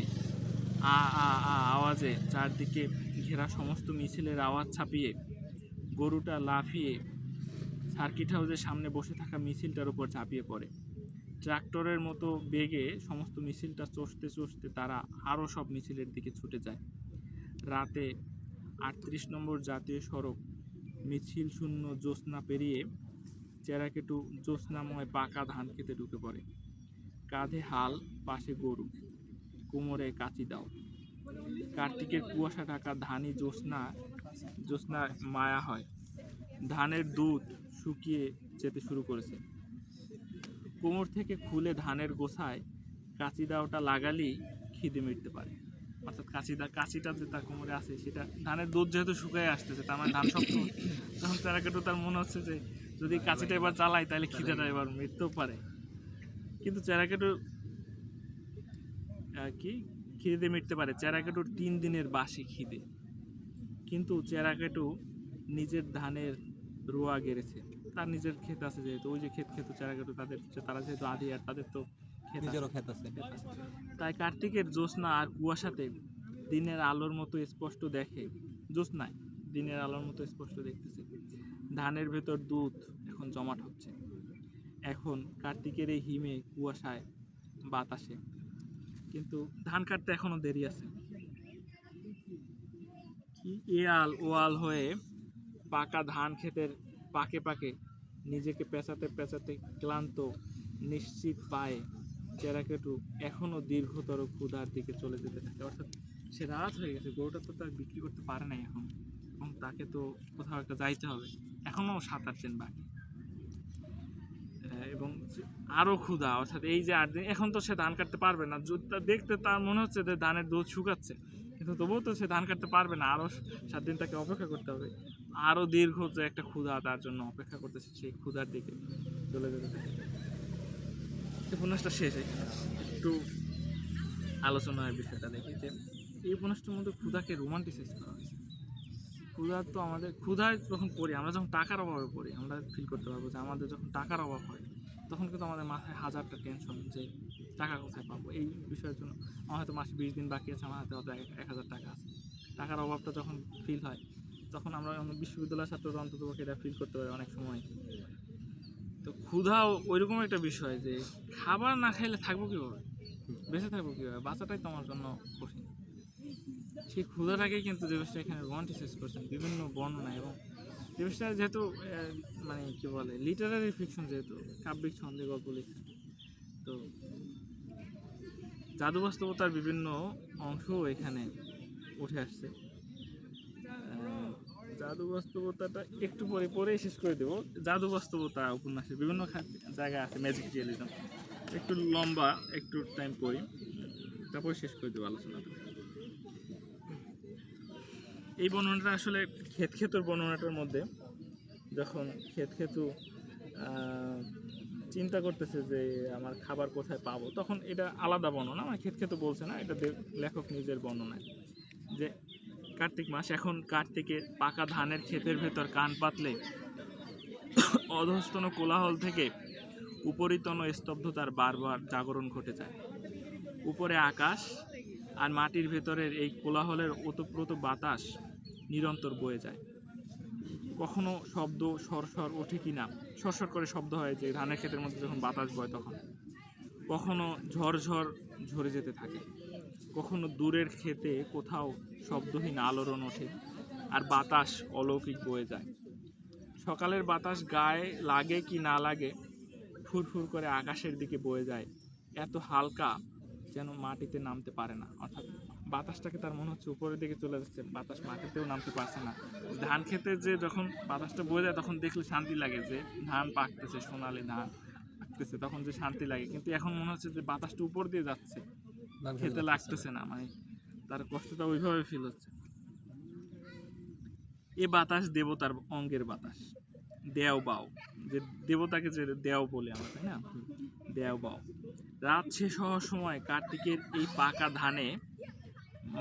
Speaker 4: আ আ আ আওয়াজে চারদিকে ঘেরা সমস্ত মিছিলের আওয়াজ ছাপিয়ে গরুটা লাফিয়ে সার্কিট হাউসের সামনে বসে থাকা মিছিলটার উপর ঝাঁপিয়ে পড়ে। ট্রাক্টরের মতো বেগে সমস্ত মিছিলটা চষতে চষতে তারা আরও সব মিছিলের দিকে ছুটে যায়। রাতে 38 নম্বর জাতীয় সড়ক মিছিল শূন্য জ্যোৎস্না পেরিয়ে চেরাকেটু জ্যোৎস্নাময় পাকা ধান খেতে ঢুকে পড়ে। কাঁধে হাল, পাশে গরু, কোমরে কাচি দাও। কার্তিকের কুয়াশা ঢাকা ধানি জ্যোৎস্না মায়া হয়। ধানের দুধ শুকিয়ে যেতে শুরু করেছে। কোমর থেকে খুলে ধানের গোছায় কাচি দাওটা লাগালেই খিদে মিটতে পারে। অর্থাৎ কাচিটা যে তার কোমরে আছে, সেটা ধানের দুধ যেহেতু শুকিয়ে আসতেছে, তার মানে ধান শক্ত, তখন চেরাকেটু তার মনে হচ্ছে যে যদি কাচিটা এবার চালাই তাহলে খিদেটা এবার মিটতেও পারে। কিন্তু চেরাকেটু কি খিদে মিটতে পারে, চেরাকেটুর 3 দিনের বাসি খিদে। কিন্তু চেরাকেটু নিজের ধানের রোয়া গেড়েছে, তার নিজের ক্ষেত আছে যেহেতু, ওই যে ক্ষেত চেরাকেটু তারা যেহেতু আদি, আর তাদের তো ক্ষেত
Speaker 2: নিজেরও
Speaker 4: আছে,
Speaker 2: ক্ষেত আছে।
Speaker 4: তাই কার্তিকের জ্যোৎস্না আর কুয়াশাতে দিনের আলোর মতো স্পষ্ট দেখে, জ্যোৎস্নায় দিনের আলোর মতো স্পষ্ট দেখতেছে ধানের ভেতর দুধ এখন জমাট হচ্ছে। এখন কার্তিকের এই হিমে, কুয়াশায়, বাতাসে, কিন্তু ধান কাটতে এখনো দেরি আছে। কি এয়াল ওয়াল হয়ে পাকা ধান ক্ষেতের পাকে পাকে নিজেকে পেঁচাতে পেঁচাতে ক্লান্ত নিশ্চিত পায়ে চেরাকেটু এখনো দীর্ঘতর ক্ষুধার দিকে চলে যেতে থাকে। অর্থাৎ সে রাত হয়ে গেছে, গরুটা তো তার বিক্রি করতে পারে নাই এখন, এবং তাকে তো কোথাও একটা যাইতে হবে, এখনো 7-8 দিন বাকি। এবং আরো ক্ষুধা, অর্থাৎ এই যে 8 দিন, এখন তো সে ধান কাটতে পারবে না, দেখতে তার মনে হচ্ছে যে ধানের দুধ শুকাচ্ছে, কিন্তু তবুও তো সে ধান কাটতে পারবে না, আরো 7 দিন তাকে অপেক্ষা করতে হবে। আরো দীর্ঘ যে একটা ক্ষুধা তার জন্য অপেক্ষা করতেছে, সেই ক্ষুধার দিকে চলে যেতে থাকে। উপন্যাসটা শেষে একটু আলোচনার বিষয়টা দেখি, যে এই উপন্যাসটার মধ্যে ক্ষুধাকে রোমান্টিসাইজ করা হয়েছে। ক্ষুধায় যখন পড়ি, আমরা যখন টাকার অভাবে পড়ি, আমরা ফিল করতে পারবো যে আমাদের যখন টাকার অভাব হয়, তখন কিন্তু আমাদের মাথায় হাজারটা টেনশন, যে টাকা কোথায় পাবো। এই বিষয়ের জন্য আমার হয়তো মাসে 20 দিন বাকি আছে, আমার হাতে হয়তো 1000 টাকা আছে। টাকার অভাবটা যখন ফিল হয়, তখন আমরা বিশ্ববিদ্যালয়ের ছাত্ররা অন্তত এটা ফিল করতে পারি অনেক সময়। তো ক্ষুধাও ওইরকম একটা বিষয়, যে খাবার না খাইলে থাকবো কীভাবে, বেঁচে থাকবো কীভাবে, বাঁচাটাই তো আমার জন্য কঠিন। সেই ক্ষুধাটাকে কিন্তু দেবেশটা এখানে রোমান্টিসাইজ করছেন বিভিন্ন বর্ণনা, এবং দেবেশটা যেহেতু মানে কি বলে লিটারারি ফিকশন, যেহেতু কাব্যিক ছন্দে গল্প লিখছেন, তো জাদু বাস্তবতার বিভিন্ন অংশ এখানে উঠে আসছে। জাদু বাস্তবতাটা একটু পরেই শেষ করে দেবো। জাদু বাস্তবতা উপন্যাসের বিভিন্ন জায়গায় আছে, ম্যাজিক রিয়েলিজম, একটু লম্বা, একটু টাইম পড়ি, তারপরে শেষ করে দেবো আলোচনাটা। এই বর্ণনাটা আসলে ক্ষেতুর বর্ণনাটার মধ্যে, যখন ক্ষেতু চিন্তা করতেছে যে আমার খাবার কোথায় পাবো, তখন এটা আলাদা বর্ণনা, মানে ক্ষেত খেতে বলছে না, এটা লেখক নিজের বর্ণনায় যে কার্তিক মাস, এখন কার্তিকে পাকা ধানের ক্ষেতের ভেতর কান পাতলে অধস্তন কোলাহল থেকে উপরিতন স্তব্ধতার বারবার জাগরণ ঘটে যায়। উপরে আকাশ আর মাটির ভেতরের এই কোলাহলের ওতপ্রোত বাতাস নিরন্তর বয়ে যায়। কখনো শব্দ সরসর ওঠে কিনা, সরসর করে শব্দ হয় যে ধানের ক্ষেতের মধ্যে যখন বাতাস বয় তখন, কখনো ঝরঝর ঝরে যেতে থাকে, কখনো দূরের ক্ষেতে কোথাও শব্দহীন আলোড়ন ওঠে আর বাতাস অলৌকিক বয়ে যায়। সকালের বাতাস গায়ে লাগে কি না লাগে, ফুরফুর করে আকাশের দিকে বয়ে যায়, এত হালকা যেন মাটিতে নামতে পারে না। অর্থাৎ বাতাসটাকে তার মনে হচ্ছে উপরের দিকে চলে যাচ্ছে, বাতাস মাটিতেও নামতে পারছে না। ধান খেতে যে যখন বাতাসটা বয়ে যায় তখন দেখলে শান্তি লাগে যে ধান পাকতেছে, সোনালি ধান পাকতেছে, তখন যে শান্তি লাগে। কিন্তু এখন মনে হচ্ছে যে বাতাসটা উপর দিয়ে যাচ্ছে, খেতে লাগতেছে না, মানে তার কষ্টটা ওইভাবে ফিল হচ্ছে। এ বাতাস দেবতার অঙ্গের বাতাস, দেও বাও, যে দেবতাকে যে দেও বলে আমরা, তাই না? দেও বাও। রাত শেষ হওয়ার সময় কার্তিকের এই পাকা ধানে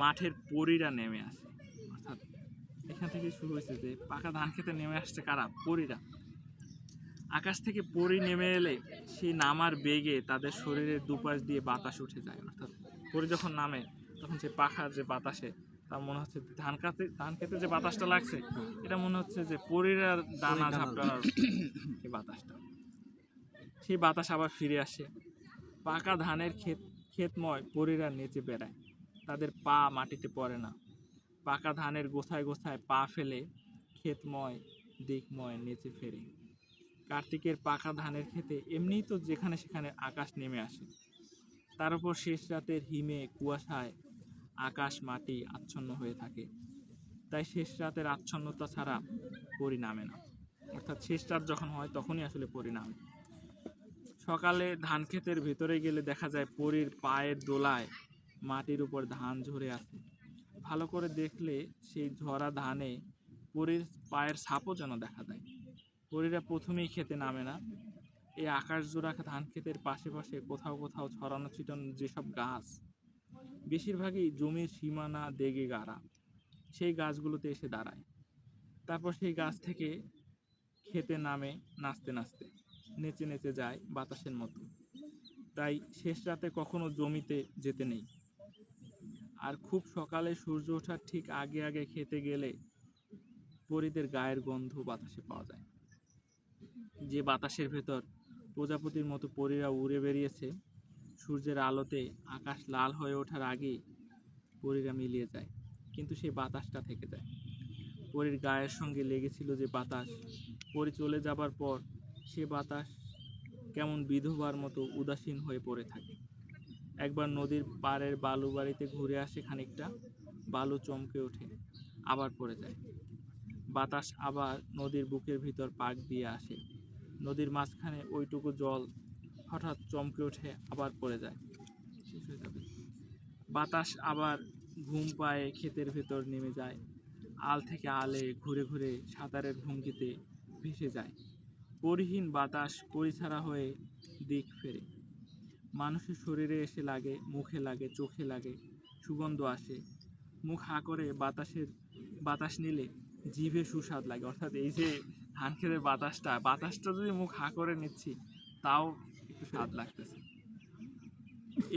Speaker 4: মাঠের পরীরা নেমে আসে। অর্থাৎ এখান থেকে শুরু হয়েছে যে পাকা ধান খেতে নেমে আসছে কারা? পরীরা। আকাশ থেকে পরী নেমে এলে সেই নামার বেগে তাদের শরীরের দুপাশ দিয়ে বাতাস উঠে যায়। অর্থাৎ পরী যখন নামে তখন সেই পাখা যে বাতাসে, তার মনে হচ্ছে ধান খেতে যে বাতাসটা লাগছে, এটা মনে হচ্ছে যে পরীরা দানা ঝাপটানোর এই বাতাসটা। সেই বাতাস আবার ফিরে আসে। পাকা ধানের ক্ষেতময় পরীরা নেচে বেড়ায়, তাদের পা মাটিতে পড়ে না। পাকা ধানের গোছায় গোছায় পা ফেলে ক্ষেতময় দিকময় নেচে ফেরে। কার্তিকের পাকা ধানের ক্ষেতে এমনিই তো যেখানে সেখানে আকাশ নেমে আসে, তার উপর শেষ রাতের হিমে কুয়াশায় আকাশ মাটি আচ্ছন্ন হয়ে থাকে। তাই শেষ রাতের আচ্ছন্নতা ছাড়া পরী নামে না। অর্থাৎ শেষ রাত যখন হয় তখনই আসলে পরী নামে। সকালে ধান ক্ষেতের ভেতরে গেলে দেখা যায় পরীর পায়ের দোলায় মাটির উপর ধান ঝরে আছে। ভালো করে দেখলে সেই ঝরা ধানে পরীর পায়ের ছাপও যেন দেখা যায়। পরীরা প্রথমেই খেতে নামে না। এই আকাশ জোড়া ধান ক্ষেতের পাশে পাশে কোথাও কোথাও ছড়ানো ছিটানো যেসব গাছ, বেশিরভাগই জমির সীমানা দেগে গাড়া, সেই গাছগুলোতে এসে দাঁড়ায়। তারপর সেই গাছ থেকে খেতে নামে নাচতে নাচতে, নেচে নেচে যায় বাতাসের মতো। তাই শেষ রাতে কখনো জমিতে যেতে নেই। আর খুব সকালে সূর্য ওঠার ঠিক আগে আগে খেতে গেলে পরীদের গায়ের গন্ধ বাতাসে পাওয়া যায়। যে বাতাসের ভেতর প্রজাপতির মতো পরীরা উড়ে বেরিয়েছে, সূর্যের আলোতে আকাশ লাল হয়ে ওঠার আগেই পরীরা মিলিয়ে যায়, কিন্তু সেই বাতাসটা থেকে যায়। পরীর গায়ের সঙ্গে লেগেছিল যে বাতাস, পরী চলে যাবার পর সে বাতাস কেমন বিধবার মতো উদাসীন হয়ে পড়ে থাকে। একবার নদীর পাড়ের বালু বাড়িতে ঘুরে আসে খানিকটা, বালু চমকে ওঠে, আবার পড়ে যায়। বাতাস আবার নদীর বুকের ভিতর পাক দিয়ে আসে, নদীর মাঝখানে ওইটুকু জল হঠাৎ চমকে ওঠে, আবার পড়ে যায়, শেষ হয়ে যাবে। বাতাস আবার ঘুম পায়ে ক্ষেতের ভেতর নেমে যায়, আল থেকে আলে ঘুরে ঘুরে সাঁতারের ভঙ্গিতে ভেসে যায়। পরিহীন বাতাস পরিছাড়া হয়ে দিক ফেরে, মানুষের শরীরে এসে লাগে, মুখে লাগে, চোখে লাগে, সুগন্ধ আসে। মুখ হা করে বাতাস নিলে জিভে সুস্বাদ লাগে। অর্থাৎ এই যে ধান খেতের বাতাসটা যদি মুখ হা করে নিচ্ছি তাও একটু স্বাদ লাগতেছে।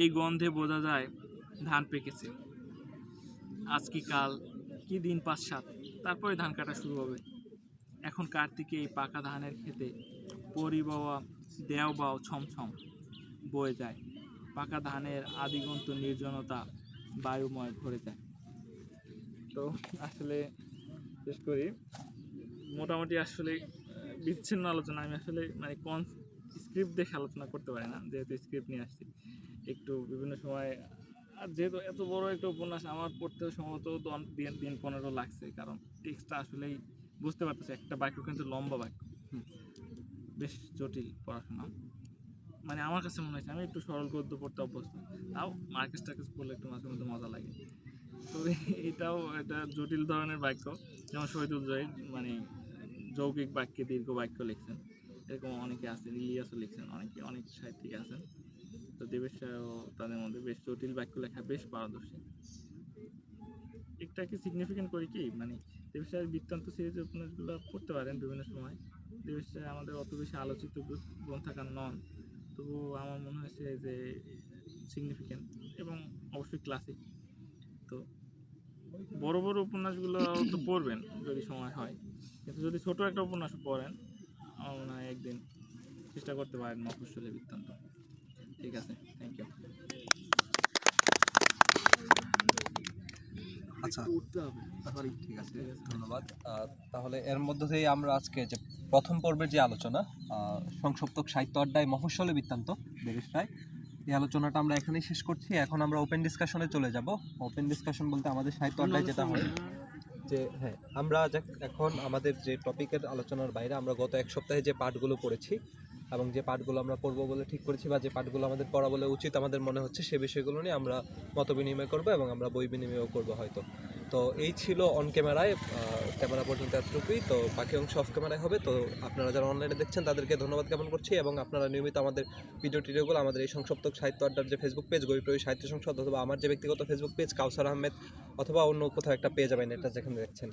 Speaker 4: এই গন্ধে বোঝা যায় ধান পেকেছে। আজ কি কাল কি দিন 5-7, তারপরে ধান কাটা শুরু হবে। এখন কার্তিকে এই পাকা ধানের খেতে পরিবাওয়া দেও বাও ছমছম বয়ে যায়। পাকা ধানের আদিগন্ত নির্জনতা বায়ুময় ভরে যায়। তো আসলে শেষ করি, মোটামুটি আসলে বিচ্ছিন্ন আলোচনা, আমি আসলে মানে কোন স্ক্রিপ্ট দেখে আলোচনা করতে পারি না, যেহেতু স্ক্রিপ্ট নিয়ে আসছি একটু বিভিন্ন সময়। আর যেহেতু এত বড় একটা উপন্যাস আমার পড়তে সম্ভবত দিন 15 লাগছে, কারণ টেক্সটটা আসলেই বুঝতে পারতেছি, একটা বাক্য কিন্তু লম্বা বাক্য, বেশ জটিল পড়াশোনা। মানে আমার কাছে মনে হয়েছে, আমি একটু সরল গদ্য পড়তে অভ্যস্ত, তাও মার্কেস টার্কেস পড়লে একটু মাঝে মধ্যে মজা লাগে। তো এটাও একটা জটিল ধরনের বাক্য, যেমন শহীদুল জহির মানে যৌগিক বাক্যে দীর্ঘ বাক্য লিখছেন, এরকম অনেকে আছেন, ইলিয়াসও লিখছেন, অনেক সাহিত্যিক আছেন। তো দেবেশ রায়ও তাদের মধ্যে বেশ জটিল বাক্য লেখা বেশ পারদর্শী। একটাকে সিগনিফিকেন্ট করি কি, মানে দেবেশ রায়ের বৃত্তান্ত সিরিজের উপন্যাসগুলো পড়তে পারেন বিভিন্ন সময়। দেবেশ রায় আমাদের অত বেশি আলোচিত গ্রন্থাকার নন, তবুও আমার মনে হয়েছে যে সিগনিফিকেন্ট এবং অবশ্যই ক্লাসিক। তো বড় বড় উপন্যাসগুলো তো পড়বেন যদি সময় হয়, কিন্তু যদি ছোট একটা উপন্যাস পড়েন আমার মনে হয় একদিন চেষ্টা করতে পারেন মফস্বলী বৃত্তান্ত। ঠিক আছে, থ্যাংক ইউ।
Speaker 2: আচ্ছা
Speaker 1: উঠতে হবে, সরি।
Speaker 2: ঠিক আছে, ধন্যবাদ। তাহলে এর মধ্যে দিয়ে আমরা আজকে যে প্রথম পর্বের যে আলোচনা সংসপ্তক সাহিত্য আড্ডায় মফস্বলী বৃত্তান্ত দেবেশ রায়, এই আলোচনাটা আমরা এখানেই শেষ করছি। এখন আমরা ওপেন ডিসকাশনে চলে যাব। ওপেন ডিসকাশন বলতে আমাদের সাহিত্য আড্ডায় যেটা হয় যে হ্যাঁ, আমরা এখন আমাদের যে টপিকের আলোচনার বাইরে আমরা গত এক সপ্তাহে যে পাঠগুলো পড়েছি এবং যে পাঠগুলো আমরা পড়বো বলে ঠিক করেছি বা যে পাঠগুলো আমাদের পড়া বলে উচিত আমাদের মনে হচ্ছে, সে বিষয়গুলো নিয়ে আমরা মত বিনিময় করবো এবং আমরা বই বিনিময়ও করবো হয়তো। তো এই ছিল অন ক্যামেরায়, ক্যামেরা পর্যন্ত এতটুকুই। তো বাকি অংশ অফ ক্যামেরায় হবে। তো আপনারা যারা অনলাইনে দেখছেন তাদেরকে ধন্যবাদ জ্ঞাপন করছি, এবং আপনারা নিয়মিত আমাদের ভিডিওগুলো আমাদের এই সংসপ্তক সাহিত্য আড্ডার যে ফেসবুক পেজ গরিপ্রবী সাহিত্য সংসদ, অথবা আমার যে ব্যক্তিগত ফেসবুক পেজ কাউসার আহমেদ, অথবা অন্য কোথাও একটা পেয়ে যাবেন এটা যেখানে দেখছেন।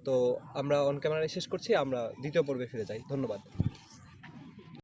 Speaker 2: তো আমরা অন ক্যামেরায় শেষ করছি, আমরা দ্বিতীয় পর্বে ফিরে যাই। ধন্যবাদ।